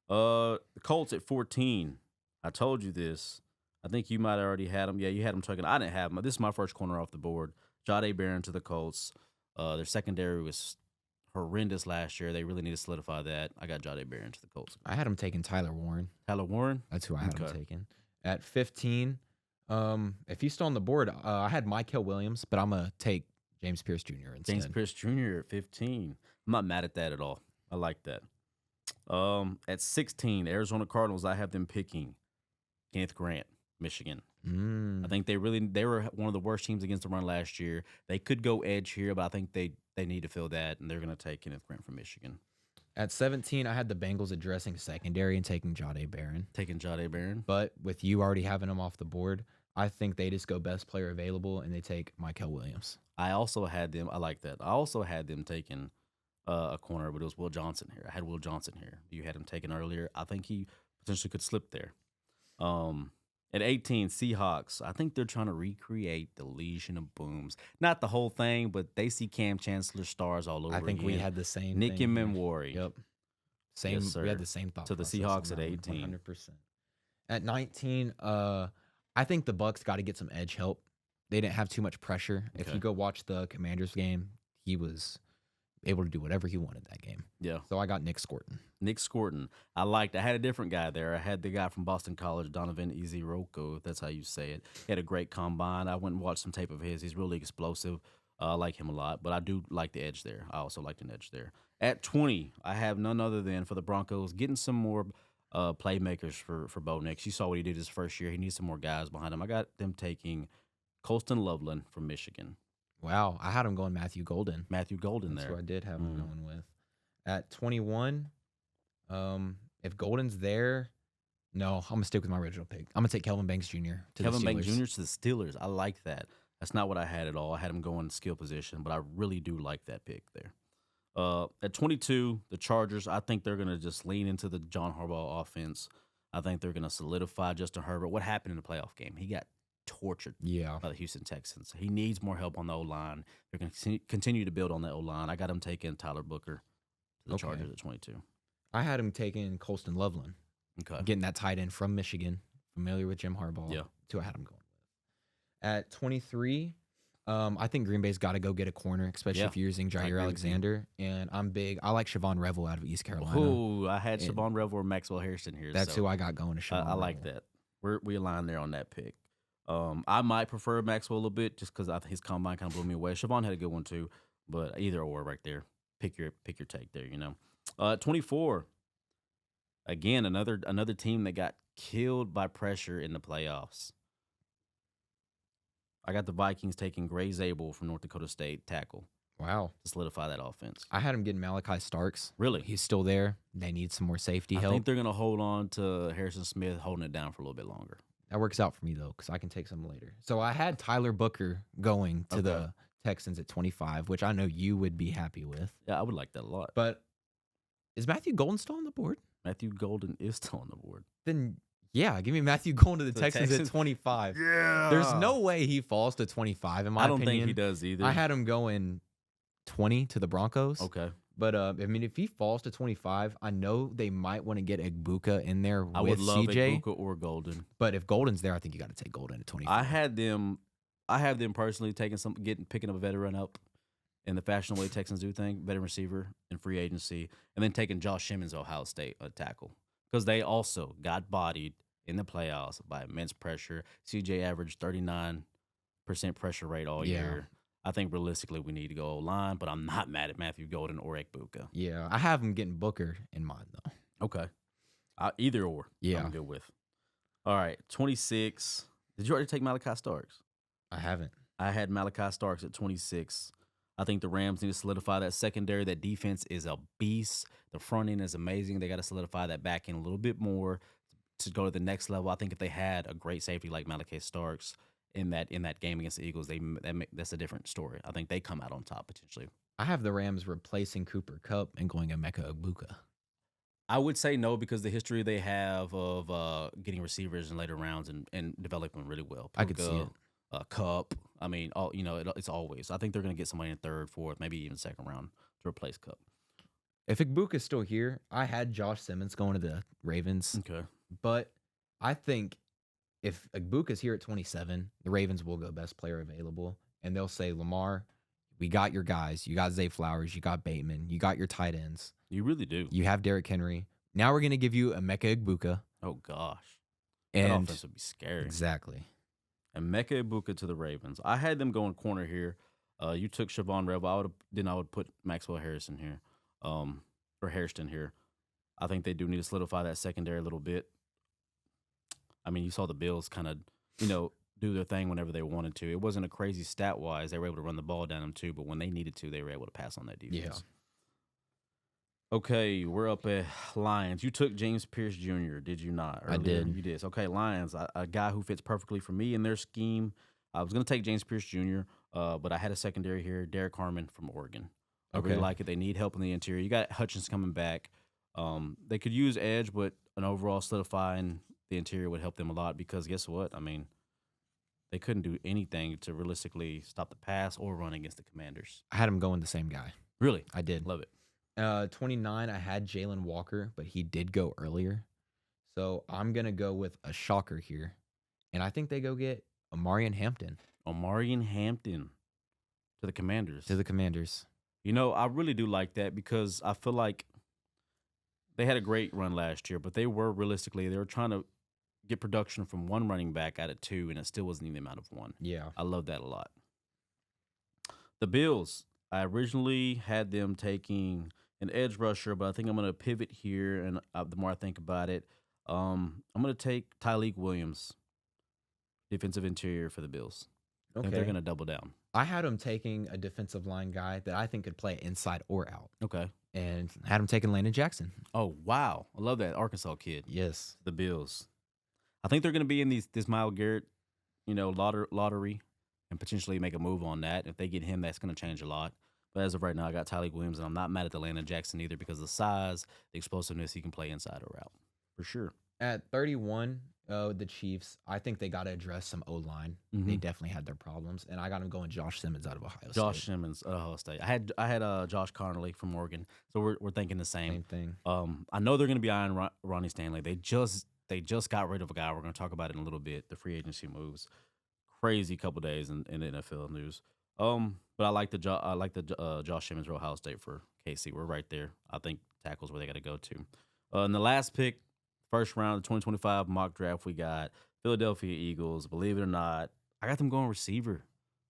The Colts at 14. I told you this. I think you might have already had them. Yeah, you had them taken. I didn't have them. This is my first corner off the board. Jahdae Barron to the Colts. Their secondary was horrendous last year. They really need to solidify that. I got Jahdae Barron to the Colts. I had him taking Tyler Warren. Tyler Warren? That's who I had him Okay. taking. At 15, if he's still on the board, I had Michael Williams, but I'm going to take James Pierce Jr. instead. James Pierce Jr. at 15. I'm not mad at that at all. I like that. At 16, Arizona Cardinals, I have them picking Kenneth Grant, Michigan. I think they were one of the worst teams against the run last year. They could go edge here, but I think they need to fill that, and they're going to take Kenneth Grant from Michigan. At 17, I had the Bengals addressing secondary and taking Jahdae Barron. Taking Jahdae Barron. But with you already having him off the board, I think they just go best player available, and they take Mykel Williams. I also had them. I like that. I also had them taking a corner, but it was Will Johnson here. I had Will Johnson here. You had him taken earlier. I think he potentially could slip there. At 18, Seahawks. I think they're trying to recreate the Legion of Booms. Not the whole thing, but they see Cam Chancellor stars all over. I think again. we had the same. Nick thing and here. Memwari. Yep. Same. Yes, we had sir. the same thought. To the process Seahawks on at that one, 18. 100%. At 19, I think the Bucks got to get some edge help. They didn't have too much pressure. If Okay. you go watch the Commanders game, he was able to do whatever he wanted that game. Yeah. So I got Nick Scorton. Nick Scorton. I had a different guy there. I had the guy from Boston College, Donovan Iziroko. That's how you say it. He had a great combine. I went and watched some tape of his. He's really explosive. I like him a lot, but I do like the edge there. I also liked an edge there. At 20, I have none other than for the Broncos, getting some more playmakers for Bo Nix. You saw what he did his first year. He needs some more guys behind him. I got them taking Colston Loveland from Michigan. Wow. I had him going Matthew Golden. Matthew Golden That's there. who I did have him going with. At 21, if Golden's there, no, I'm going to stick with my original pick. I'm going to take Kelvin Banks Jr. to Kelvin the Banks Steelers. Jr. to the Steelers. I like that. That's not what I had at all. I had him going skill position, but I really do like that pick there. At 22, the Chargers, I think they're going to just lean into the John Harbaugh offense. I think they're going to solidify Justin Herbert. What happened in the playoff game? He got tortured by the Houston Texans. He needs more help on the O-line. They're going to continue to build on the O-line. I got him taking Tyler Booker to the Chargers at 22. I had him taking Colston Loveland. Okay. Getting that tight end from Michigan, familiar with Jim Harbaugh. Yeah. That's who I had him going with. At 23, I think Green Bay's got to go get a corner, especially if you're using Jair Alexander. And I'm big. I like Siobhan Revel out of East Carolina. Ooh, I had Siobhan Revel or Maxwell Harrison here. That's who I got going to Siobhan I like that. We align there on that pick. I might prefer Maxwell a little bit just because his combine kind of blew me away. Siobhan had a good one too, but either or right there. Pick your take there, you know. 24. Again, another team that got killed by pressure in the playoffs. I got the Vikings taking Gray Zabel from North Dakota State tackle. Wow. To solidify that offense. I had him getting Malachi Starks. Really? He's still there. They need some more safety help. I think they're going to hold on to Harrison Smith holding it down for a little bit longer. That works out for me, though, because I can take some later. So I had Tyler Booker going to the Texans at 25, which I know you would be happy with. Yeah, I would like that a lot. But is Matthew Golden still on the board? Matthew Golden is still on the board. Then, yeah, give me Matthew Golden to the Texans at 25. Yeah. There's no way he falls to 25, in my opinion. I don't think he does either. I had him going 20 to the Broncos. Okay. But, I mean, if he falls to 25, I know they might want to get Igbuka in there with CJ. I would love Igbuka or Golden. But if Golden's there, I think you got to take Golden at 25. I have them personally picking up a veteran up in the fashion way Texans do thing, veteran receiver in free agency, and then taking Josh Simmons, Ohio State, a tackle. Because they also got bodied in the playoffs by immense pressure. CJ averaged 39% pressure rate all year. I think realistically we need to go O-line, but I'm not mad at Matthew Golden or Igbuka. Yeah, I have him getting Booker in mind, though. Okay. Either or. Yeah. I'm good with. All right, 26. Did you already take Malachi Starks? I haven't. I had Malachi Starks at 26. I think the Rams need to solidify that secondary. That defense is a beast. The front end is amazing. They got to solidify that back end a little bit more to go to the next level. I think if they had a great safety like Malachi Starks in that game against the Eagles, that's a different story. I think they come out on top potentially. I have the Rams replacing Cooper Kupp and going Emeka Egbuka. I would say no because the history they have of getting receivers in later rounds and developing them really well. I could see it. Kupp. I mean, it's always. I think they're going to get somebody in third, fourth, maybe even second round to replace Kupp. If Igbuka's still here, I had Josh Simmons going to the Ravens. Okay. But I think if Igbuka's here at 27, the Ravens will go best player available. And they'll say, Lamar, we got your guys. You got Zay Flowers. You got Bateman. You got your tight ends. You really do. You have Derrick Henry. Now we're going to give you Emeka Egbuka. Oh, gosh. And that offense would be scary. Exactly. And Emeka Egbuka to the Ravens. I had them going corner here. You took Siobhan Revel. I would put Maxwell Harrison here, or Hairston here. I think they do need to solidify that secondary a little bit. I mean, you saw the Bills kind of do their thing whenever they wanted to. It wasn't a crazy stat wise. They were able to run the ball down them too, but when they needed to, they were able to pass on that defense. Okay, we're up at Lions. You took James Pierce Jr., did you not? I did. You did. Okay, Lions, a guy who fits perfectly for me in their scheme. I was going to take James Pierce Jr., but I had a secondary here, Derek Harmon from Oregon. I really like it. They need help in the interior. You got Hutchins coming back. They could use edge, but an overall solidifying the interior would help them a lot because guess what? I mean, they couldn't do anything to realistically stop the pass or run against the Commanders. I had him going the same guy. Really? I did. Love it. 29, I had Jalen Walker, but he did go earlier. So I'm going to go with a shocker here. And I think they go get Omarion Hampton. Omarion Hampton to the Commanders. I really do like that because I feel like they had a great run last year, but they were trying to get production from one running back out of two, and it still wasn't even the amount of one. Yeah. I love that a lot. The Bills, I originally had them taking an edge rusher, but I think I'm going to pivot here, and the more I think about it, I'm going to take Tyleik Williams, defensive interior for the Bills. I think they're going to double down. I had him taking a defensive line guy that I think could play inside or out. Okay. And had him taking Landon Jackson. Oh, wow. I love that Arkansas kid. Yes. The Bills. I think they're going to be in this Myles Garrett, lottery and potentially make a move on that. If they get him, that's going to change a lot. But as of right now, I got Tyleik Williams, and I'm not mad at the Landon Jackson either because of the size, the explosiveness, he can play inside or out. For sure. At 31, the Chiefs, I think they got to address some O-line. Mm-hmm. They definitely had their problems, and I got him going Josh Simmons out of Ohio State. Josh Simmons, Ohio State. I had Josh Connolly from Oregon, so we're thinking the same thing. I know they're going to be eyeing Ronnie Stanley. They just got rid of a guy. We're going to talk about it in a little bit. The free agency moves, crazy couple days in the NFL news. But I like the Josh Simmons for Ohio State for KC. We're right there. I think tackles where they got to go to. In the last pick, first round of the 2025 mock draft, we got Philadelphia Eagles. Believe it or not, I got them going receiver.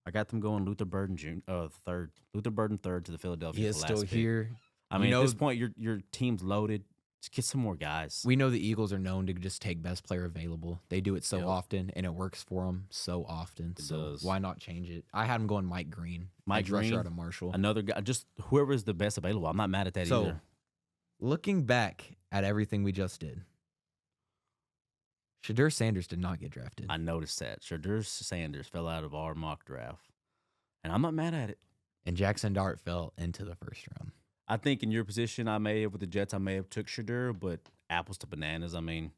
I got them going Luther Burden third. Luther Burden third to the Philadelphia. He is still here. I mean, at this point, your team's loaded. Just get some more guys. We know the Eagles are known to just take best player available. They do it so often, and it works for them so often. It does. Why not change it? I had him going Mike Green. Mike Green, rusher out of Marshall. Another guy, just whoever is the best available. I'm not mad at that either. Looking back at everything we just did, Shadur Sanders did not get drafted. I noticed that. Shadur Sanders fell out of our mock draft, and I'm not mad at it. And Jackson Dart fell into the first round. I think in your position, with the Jets, I may have took Shadur, but apples to bananas. I mean,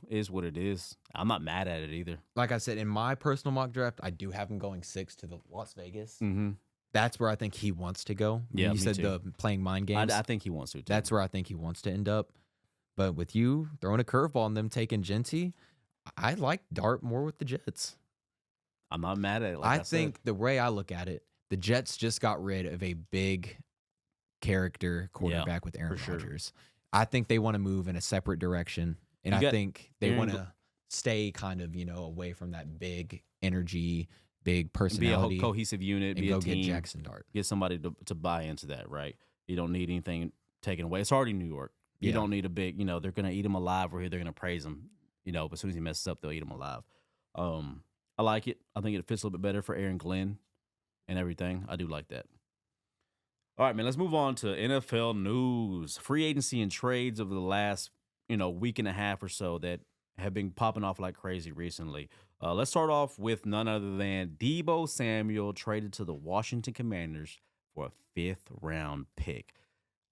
is what it is. I'm not mad at it either. Like I said, in my personal mock draft, I do have him going 6 to the Las Vegas. Mm-hmm. That's where I think he wants to go. Yeah, you said too. The playing mind games. I think he wants to, too. That's where I think he wants to end up. But with you throwing a curveball and them taking Genty, I like Dart more with the Jets. I'm not mad at it. I think the way I look at it, the Jets just got rid of a big character quarterback with Aaron Rodgers. I think they want to move in a separate direction, and I think they want to stay kind of away from that big energy, big personality, be a cohesive unit, and be go a team, get Jackson Dart. Get somebody to buy into that, right? You don't need anything taken away. It's already New York. You don't need a big, they're gonna eat him alive, or they're gonna praise him. But as soon as he messes up, they'll eat him alive. I like it. I think it fits a little bit better for Aaron Glenn and everything. I do like that. All right, man, let's move on to NFL news. Free agency and trades over the last, week and a half or so that have been popping off like crazy recently. Let's start off with none other than Deebo Samuel traded to the Washington Commanders for a 5th-round pick.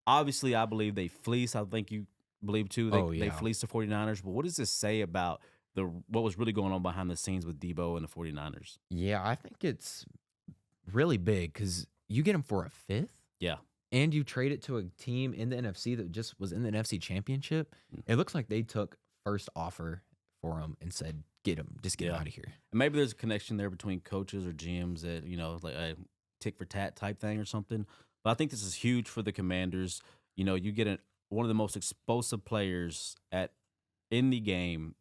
Obviously, I believe they fleeced. I think you believe, too, they fleeced the 49ers. But what does this say about what was really going on behind the scenes with Deebo and the 49ers? Yeah, I think it's really big because you get him for a 5th. Yeah. And you trade it to a team in the NFC that just was in the NFC Championship. It looks like they took first offer for him and said, get him out of here. And maybe there's a connection there between coaches or GMs that, like a tick for tat type thing or something. But I think this is huge for the Commanders. You get one of the most explosive players in the game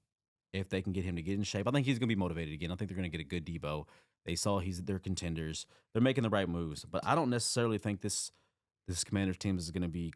if they can get him to get in shape. I think he's going to be motivated again. I think they're going to get a good Deebo. They saw they're contenders. They're making the right moves. But I don't necessarily think this Commanders team is going to be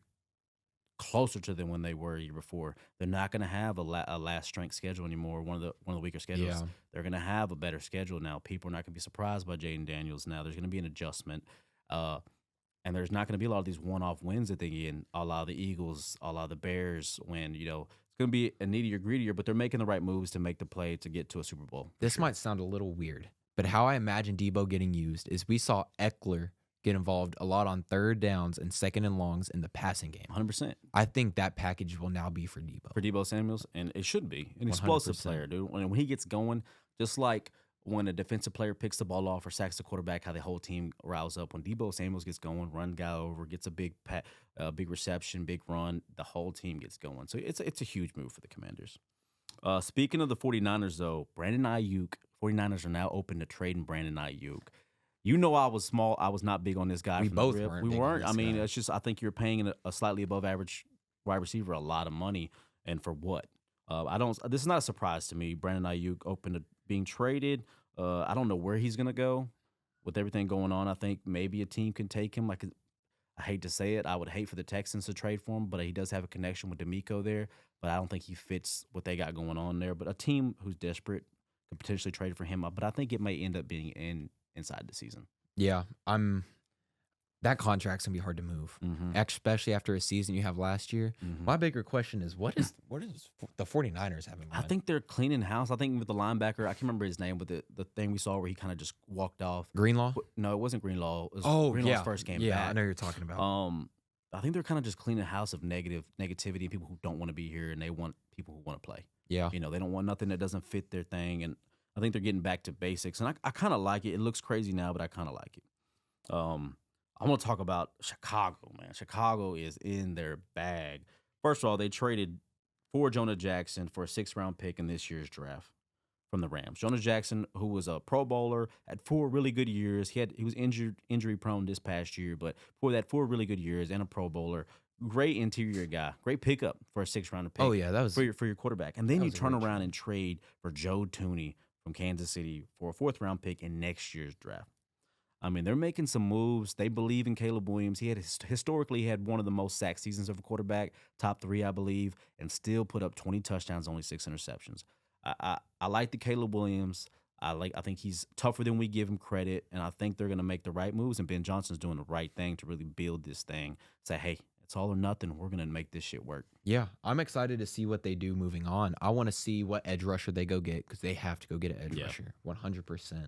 closer to than when they were a year before. They're not going to have a last strength schedule anymore. One of the weaker schedules. Yeah. They're going to have a better schedule now. People are not going to be surprised by Jaden Daniels now. There's going to be an adjustment. And there's not going to be a lot of these one-off wins that they get, a la the Eagles, a la the Bears, when, it's going to be a needier, greedier, but they're making the right moves to make the play to get to a Super Bowl. This might sound a little weird, but how I imagine Debo getting used is we saw Eckler get involved a lot on third downs and second and longs in the passing game. 100%. I think that package will now be for Debo. For Debo Samuels, and it should be. An explosive 100%. player, dude. When he gets going, just like when a defensive player picks the ball off or sacks the quarterback, how the whole team riles up. When Debo Samuels gets going, run guy over, gets a big reception, big run, the whole team gets going. So it's a huge move for the Commanders. Speaking of the 49ers, though, Brandon Ayuk, 49ers are now open to trading Brandon Ayuk. I was not big on this guy. We from both the rip. weren't. We big weren't. on I this mean, guy. it's just I think you're paying a slightly above average wide receiver a lot of money, and for what? This is not a surprise to me. Brandon Ayuk open to being traded. I don't know where he's gonna go with everything going on. I think maybe a team can take him. Like, I hate to say it, I would hate for the Texans to trade for him, but he does have a connection with D'Amico there. But I don't think he fits what they got going on there. But a team who's desperate could potentially trade for him. But I think it may end up being inside the season. Yeah, that contract's gonna be hard to move, especially after a season you have last year. My bigger question is, what is the 49ers having? I think they're cleaning house. I think with the linebacker, I can't remember his name, but the thing we saw where he kind of just walked off. Greenlaw? No, it wasn't Greenlaw. It was Greenlaw's first game back. I know who you're talking about. I think they're kind of just cleaning house of negativity, people who don't want to be here, and they want people who want to play. Yeah. They don't want nothing that doesn't fit their thing, and I think they're getting back to basics, and I kind of like it. It looks crazy now, but I kind of like it. I want to talk about Chicago, man. Chicago is in their bag. First of all, they traded for Jonah Jackson for a 6th-round pick in this year's draft from the Rams. Jonah Jackson, who was a Pro Bowler, had 4 really good years. He was injury prone this past year, but for that 4 really good years and a Pro Bowler, great interior guy, great pickup for a 6th-round pick. Oh yeah, that was for your quarterback. And then you turn great around and trade for Joe Tooney from Kansas City for a 4th-round pick in next year's draft. I mean, they're making some moves. They believe in Caleb Williams. He had historically had one of the most sack seasons of a quarterback, top 3, I believe, and still put up 20 touchdowns, only 6 interceptions. I like the Caleb Williams. I think he's tougher than we give him credit, and I think they're going to make the right moves. And Ben Johnson's doing the right thing to really build this thing. Say, hey, it's all or nothing. We're going to make this shit work. Yeah, I'm excited to see what they do moving on. I want to see what edge rusher they go get, because they have to go get an edge rusher, 100%.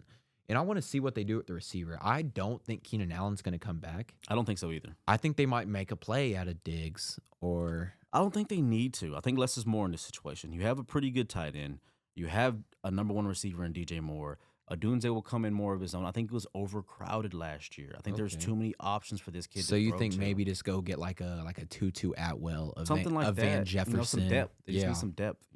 And I want to see what they do with the receiver. I don't think Keenan Allen's going to come back. I don't think so either. I think they might make a play out of Diggs, or I don't think they need to. I think less is more in this situation. You have a pretty good tight end. You have a number 1 receiver in DJ Moore. Odunze will come in more of his own. I think it was overcrowded last year. I think there's too many options for this kid. So you think maybe just go get like a Tutu Atwell, something like that, Van Jefferson, some depth. They just need some depth,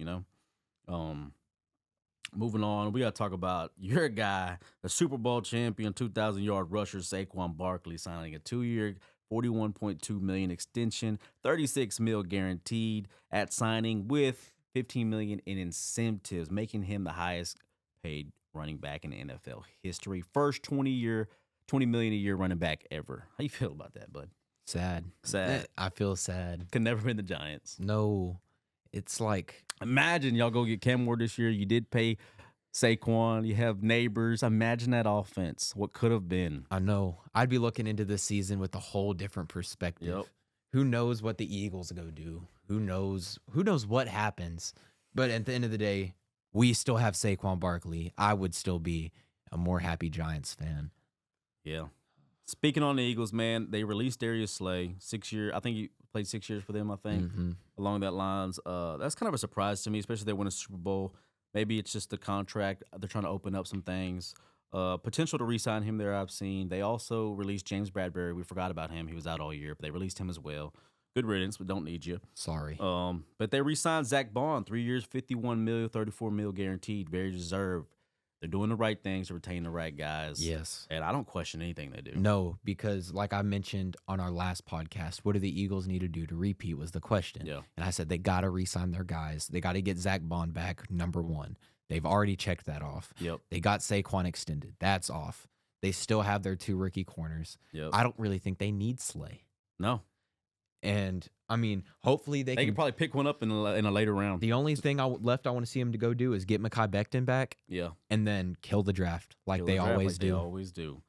Moving on, we got to talk about your guy, the Super Bowl champion, 2,000-yard rusher Saquon Barkley, signing a 2-year, $41.2 million extension, $36 million guaranteed at signing, with $15 million in incentives, making him the highest paid running back in NFL history. First $20 million a year running back ever. How you feel about that, bud? Sad. I feel sad. Could never been the Giants. No, it's like, imagine y'all go get Cam Ward this year. You did pay Saquon. You have Neighbors. Imagine that offense. What could have been. I know. I'd be looking into this season with a whole different perspective. Yep. Who knows what the Eagles go do? Who knows what happens? But at the end of the day, we still have Saquon Barkley. I would still be a more happy Giants fan. Yeah. Speaking on the Eagles, man, they released Darius Slay, 6 year. I think he played 6 years for them, I think, along that lines. That's kind of a surprise to me, especially if they win a Super Bowl. Maybe it's just the contract. They're trying to open up some things. Potential to re-sign him there, I've seen. They also released James Bradbury. We forgot about him. He was out all year, but they released him as well. Good riddance, but don't need you. Sorry. But they re-signed Zach Bond, 3 years, $51 million, $34 million guaranteed. Very deserved. They're doing the right things to retain the right guys. Yes. And I don't question anything they do. No, because like I mentioned on our last podcast, what do the Eagles need to do to repeat was the question. Yeah. And I said they got to re-sign their guys. They got to get Zach Bond back, number 1. They've already checked that off. Yep. They got Saquon extended. That's off. They still have their 2 rookie corners. Yep. I don't really think they need Slay. No. And I mean, hopefully They can could probably pick one up in a later round. The only thing I want to see him to go do is get Mekhi Becton back. Yeah. And then kill the draft like they always do. They always do.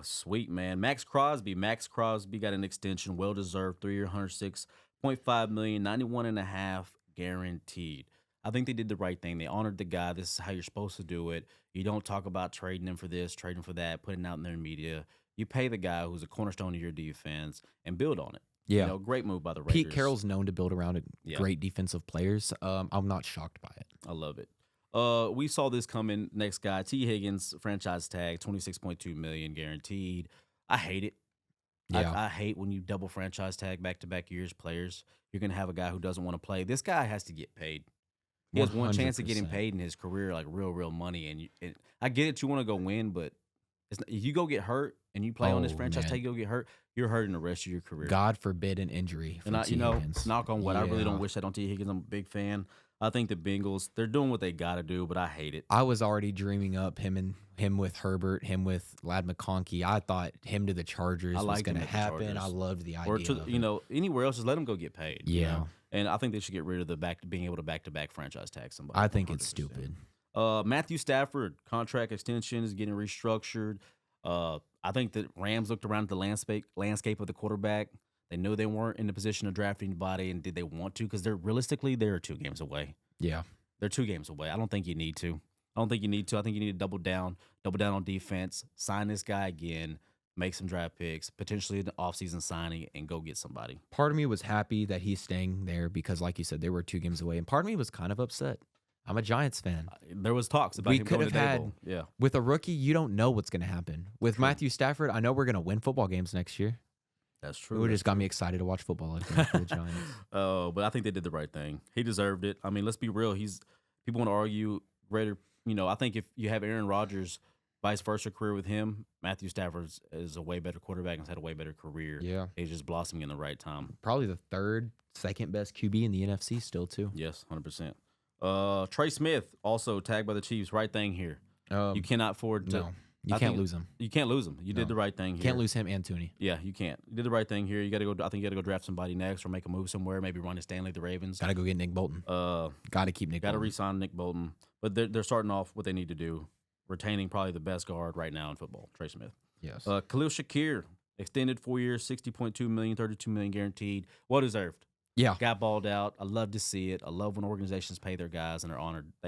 Sweet, man. Max Crosby got an extension, well-deserved, 3-year, $106.5 million, 91.5 guaranteed. I think they did the right thing. They honored the guy. This is how you're supposed to do it. You don't talk about trading him for this, trading for that, putting it out in their media. You pay the guy who's a cornerstone of your defense and build on it. Yeah. You know, great move by the Raiders. Pete Carroll's known to build around great defensive players. I'm not shocked by it. I love it. We saw this coming. Next guy, T. Higgins, franchise tag, $26.2 million guaranteed. I hate it. Yeah. I hate when you double franchise tag back-to-back years players. You're going to have a guy who doesn't want to play. This guy has to get paid. He has one chance of getting paid in his career, like real money. And I get it, you want to go win, but if you go get hurt and you play on this franchise tag, you go get hurt, you're hurting the rest of your career. God forbid an injury. And knock on wood. I really don't wish that on T. Higgins. I'm a big fan. I think the Bengals, they're doing what they got to do, but I hate it. I was already dreaming up him with Herbert, him with Lad McConkey. I thought him to the Chargers was going to happen. I loved the idea. Or to, anywhere else, just let him go get paid. Yeah. You know? And I think they should get rid of the being able to back-to-back franchise tag somebody. I think 100%. It's stupid. Matthew Stafford, contract extension is getting restructured. I think the Rams looked around at the landscape of the quarterback. They knew they weren't in the position to draft anybody, and did they want to? Because they're 2 games away. Yeah. They're 2 games away. I don't think you need to. I think you need to double down on defense, sign this guy again, make some draft picks, potentially an offseason signing, and go get somebody. Part of me was happy that he's staying there because, like you said, they were 2 games away, and part of me was kind of upset. I'm a Giants fan. There was talks about him going to Dable. Yeah. With a rookie, you don't know what's going to happen. With Matthew Stafford, I know we're going to win football games next year. That's true. It just got me excited to watch football again for the Giants. But I think they did the right thing. He deserved it. I mean, let's be real. People want to argue greater. I think if you have Aaron Rodgers, vice versa career with him, Matthew Stafford is a way better quarterback and has had a way better career. Yeah. He's just blossoming in the right time. Probably the second best QB in the NFC still, too. Yes, 100%. Trey Smith, also tagged by the Chiefs. Right thing here. You cannot afford to. No. You can't lose him. You can't lose him. You did the right thing here. Can't lose him and Tooney. Yeah, you can't. You did the right thing here. You got to go. I think you got to go draft somebody next, or make a move somewhere. Maybe Ronnie Stanley, the Ravens. Got to go get Nick Bolton. Got to keep Nick. Got to re-sign Nick Bolton. But they're starting off what they need to do, retaining probably the best guard right now in football, Trey Smith. Yes. Khalil Shakir, extended 4 years, $60.2 million, $32 million guaranteed. Well deserved. Yeah. Got balled out. I love to see it. I love when organizations pay their guys and they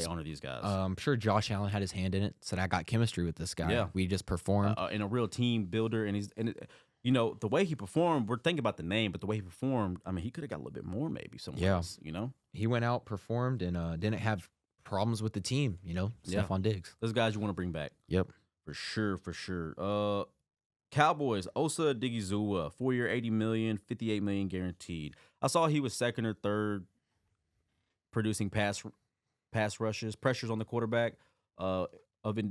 honor these guys. I'm sure Josh Allen had his hand in it. Said, I got chemistry with this guy. Yeah. We just performed. And a real team builder. The way he performed, we're thinking about the name, but the way he performed, I mean, he could have got a little bit more maybe somewhere else, He went out, performed, and didn't have problems with the team, Stephon Diggs. Those guys you want to bring back. Yep. For sure. Cowboys, Osa Digizua, 4 year, $80 million, $58 million guaranteed. I saw he was second or third producing pass rushes, pressures on the quarterback of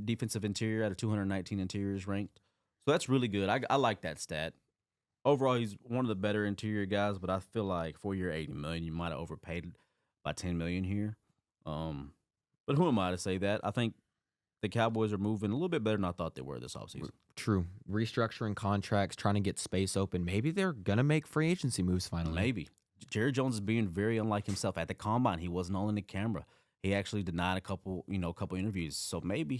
defensive interior out of 219 interiors ranked. So that's really good. I like that stat. Overall, he's one of the better interior guys, but I feel like 4 year, $80 million, you might have overpaid by $10 million here. But who am I to say that? I think the Cowboys are moving a little bit better than I thought they were this offseason. True. Restructuring contracts, trying to get space open. Maybe they're going to make free agency moves finally. Maybe. Jerry Jones is being very unlike himself. At the combine, he wasn't on the camera. He actually denied a couple interviews. So maybe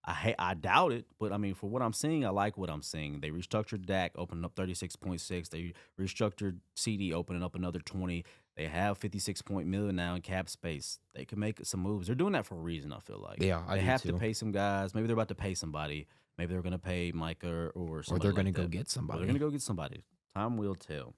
I doubt it, but I mean, for what I'm seeing, I like what I'm seeing. They restructured Dak, opening up 36.6. They restructured CD, opening up another 20. They have $56 million now in cap space. They can make some moves. They're doing that for a reason, I feel like. Yeah, they have to pay some guys. Maybe they're about to pay somebody. Maybe they're going to pay Micah or somebody. Or they're going to go get somebody. They're going to go get somebody. Time will tell.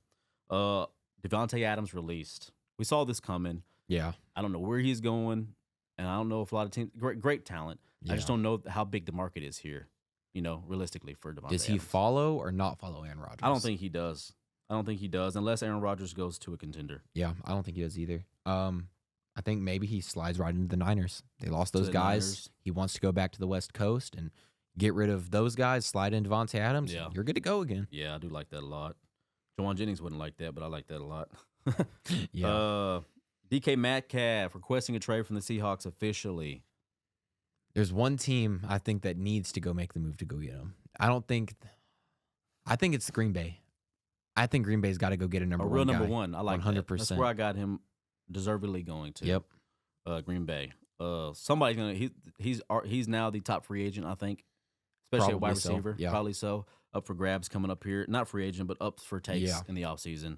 Devontae Adams released. We saw this coming. Yeah. I don't know where he's going, and I don't know if a lot of teams great talent. Yeah. I just don't know how big the market is here, realistically for Devontae Does he Adams. follow or not follow Aaron Rodgers? I don't think he does. Unless Aaron Rodgers goes to a contender. Yeah, I don't think he does either. I think maybe he slides right into the Niners. They lost those guys. Niners. He wants to go back to the West Coast and get rid of those guys, slide in Devontae Adams. Yeah. You're good to go again. Yeah, I do like that a lot. Jawan Jennings wouldn't like that, but I like that a lot. Yeah. DK Metcalf requesting a trade from the Seahawks officially. There's one team I think that needs to go make the move to go get him. I think it's Green Bay. I think Green Bay's got to go get a number A one real number guy. one. I like 100%. that. That's where I got him deservedly going to. Yep. Green Bay. Somebody's gonna. He's now the top free agent, I think, especially at Probably wide so, receiver. yeah. Probably so. Up for grabs coming up here. Not free agent, but up for takes Yeah. in the offseason.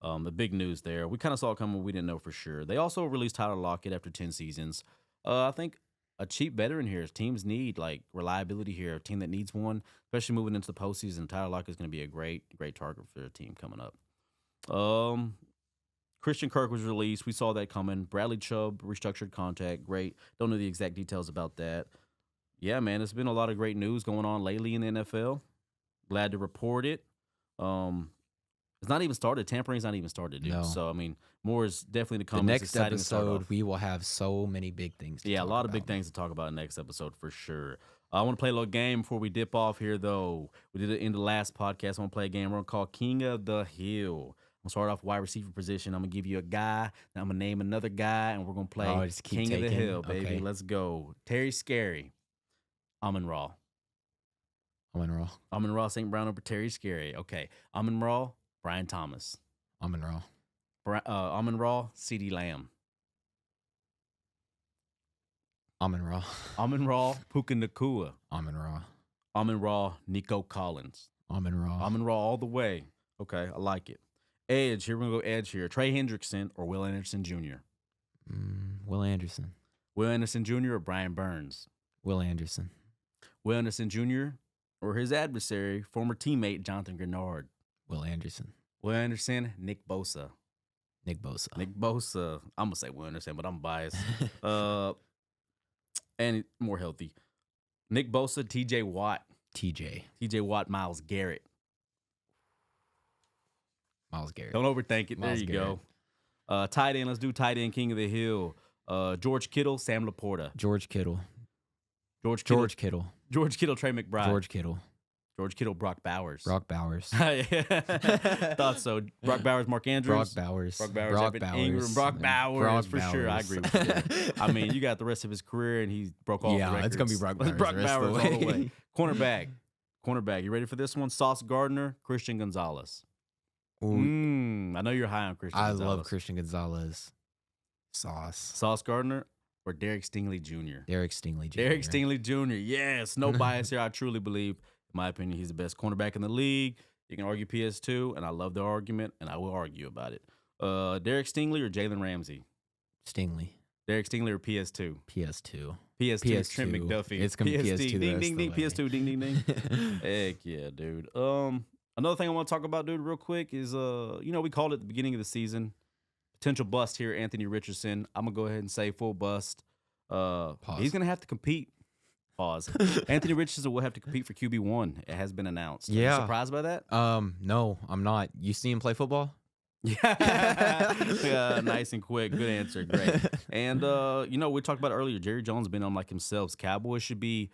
The big news there. We kind of saw it coming. We didn't know for sure. They also released Tyler Lockett after 10 seasons. I think a cheap veteran here. Teams need like reliability here. A team that needs one, especially moving into the postseason. Tyler Lockett is going to be a great target for their team coming up. Christian Kirk was released. We saw that coming. Bradley Chubb restructured contract. Great. Don't know the exact details about that. Yeah, man, there's been a lot of great news going on lately in the NFL. Glad to report it. It's not even started. Tampering's not even started, dude. No. So, I mean, more is definitely to come. The It's next exciting to start episode, off. we will have so many big things. Yeah, a lot of big things to talk about in the next episode for sure. I want to play a little game before we dip off here, though. We did it in the last podcast. I want to play a game we're going to call King of the Hill. I'm going to start off wide receiver position. I'm going to give you a guy. Then I'm going to name another guy, and we're going to play just keep King of the taking. Hill, baby. Okay. Let's go. Terry Scary. Amon-Ra. Amon-Ra. Amon-Ra St. Brown over Terry Scary. Okay. Amon-Ra, Brian Thomas. Amon-Ra. Amon-Ra, CeeDee Lamb. Amon-Ra. Amon-Ra, Puka Nacua. Amon-Ra. Amon-Ra, Nico Collins. Amon-Ra. Amon-Ra all the way. Okay, I like it. Edge, here we're going to go edge here. Trey Hendrickson or Will Anderson Jr.? Will Anderson. Will Anderson Jr. or Brian Burns? Will Anderson. Will Anderson Jr. or his adversary, former teammate Jonathan Grenard? Will Anderson. Will Anderson, Nick Bosa. Nick Bosa. Nick Bosa. I'm going to say Will Anderson, but I'm biased. And more healthy. Nick Bosa, TJ Watt. TJ. TJ Watt, Myles Garrett. Myles Garrett. Don't overthink it. Myles There you Garrett. go. Tight end. Let's do tight end King of the Hill. George Kittle, Sam Laporta. George Kittle. George Kittle. George Kittle. George Kittle, Trey McBride. George Kittle. George Kittle, Brock Bowers. Brock Bowers. Thought so. Brock Bowers, Mark Andrews. Brock Bowers. Brock Bowers, Brock Evan Ingram. Bowers. Brock Bowers, Brock for sure. I Bowers. agree with you there. I mean, you got the rest of his career, and he broke all the records. it's gonna be Brock Bowers. Brock the rest of Bowers the all the way. way. Cornerback. You ready for this one? Sauce Gardner, Christian Gonzalez. Ooh, I know you're high on Christian I Gonzalez. love Christian Gonzalez. Sauce. Sauce Gardner or Derek Stingley Jr.? Derek Stingley Jr. Derek Stingley Jr. Yes, no bias here. I truly believe, in my opinion, he's the best cornerback in the league. You can argue PS2, and I love the argument, and I will argue about it. Derek Stingley or Jalen Ramsey? Stingley. Derek Stingley or PS2? PS2. PS2, Trent McDuffie. It's gonna be PS2 the Ding, rest ding, of ding. the way. PS2, ding, ding, ding. Heck yeah, dude. Another thing I want to talk about, dude, real quick is, we called it at the beginning of the season. Potential bust here, Anthony Richardson. I'm going to go ahead and say full bust. Pause. He's going to have to compete. Pause. Anthony Richardson will have to compete for QB1. It has been announced. Are you Yeah. surprised by that? No, I'm not. You see him play football? Yeah. Nice and quick. Good answer. Great. And, we talked about earlier, Jerry Jones been on like himself. Cowboys should be,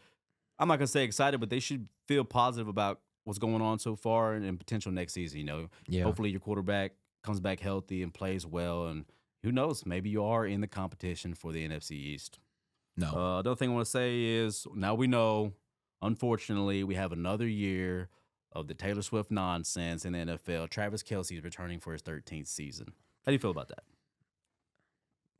I'm not going to say excited, but they should feel positive about what's going on so far and potential next season. Yeah. Hopefully your quarterback comes back healthy and plays well. And who knows, maybe you are in the competition for the NFC East. No. Another thing I want to say is now we know, unfortunately, we have another year of the Taylor Swift nonsense in the NFL. Travis Kelce is returning for his 13th season. How do you feel about that?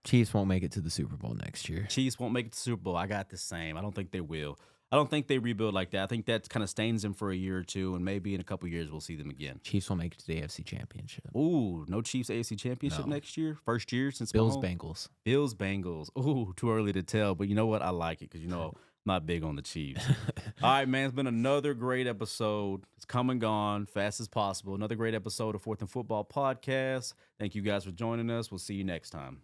Chiefs won't make it to the Super Bowl next year. Chiefs won't make it to the Super Bowl. I got the same. I don't think they will. I don't think they rebuild like that. I think that kind of stains them for a year or two, and maybe in a couple years we'll see them again. Chiefs won't make it to the AFC Championship. Ooh, no Chiefs AFC Championship No. next year? First year since Bills, Mahomes? Bengals. Bills, Bengals. Ooh, too early to tell, but you know what? I like it because, I'm not big on the Chiefs. All right, man, it's been another great episode. It's come and gone fast as possible. Another great episode of Fourth and Football Podcast. Thank you guys for joining us. We'll see you next time.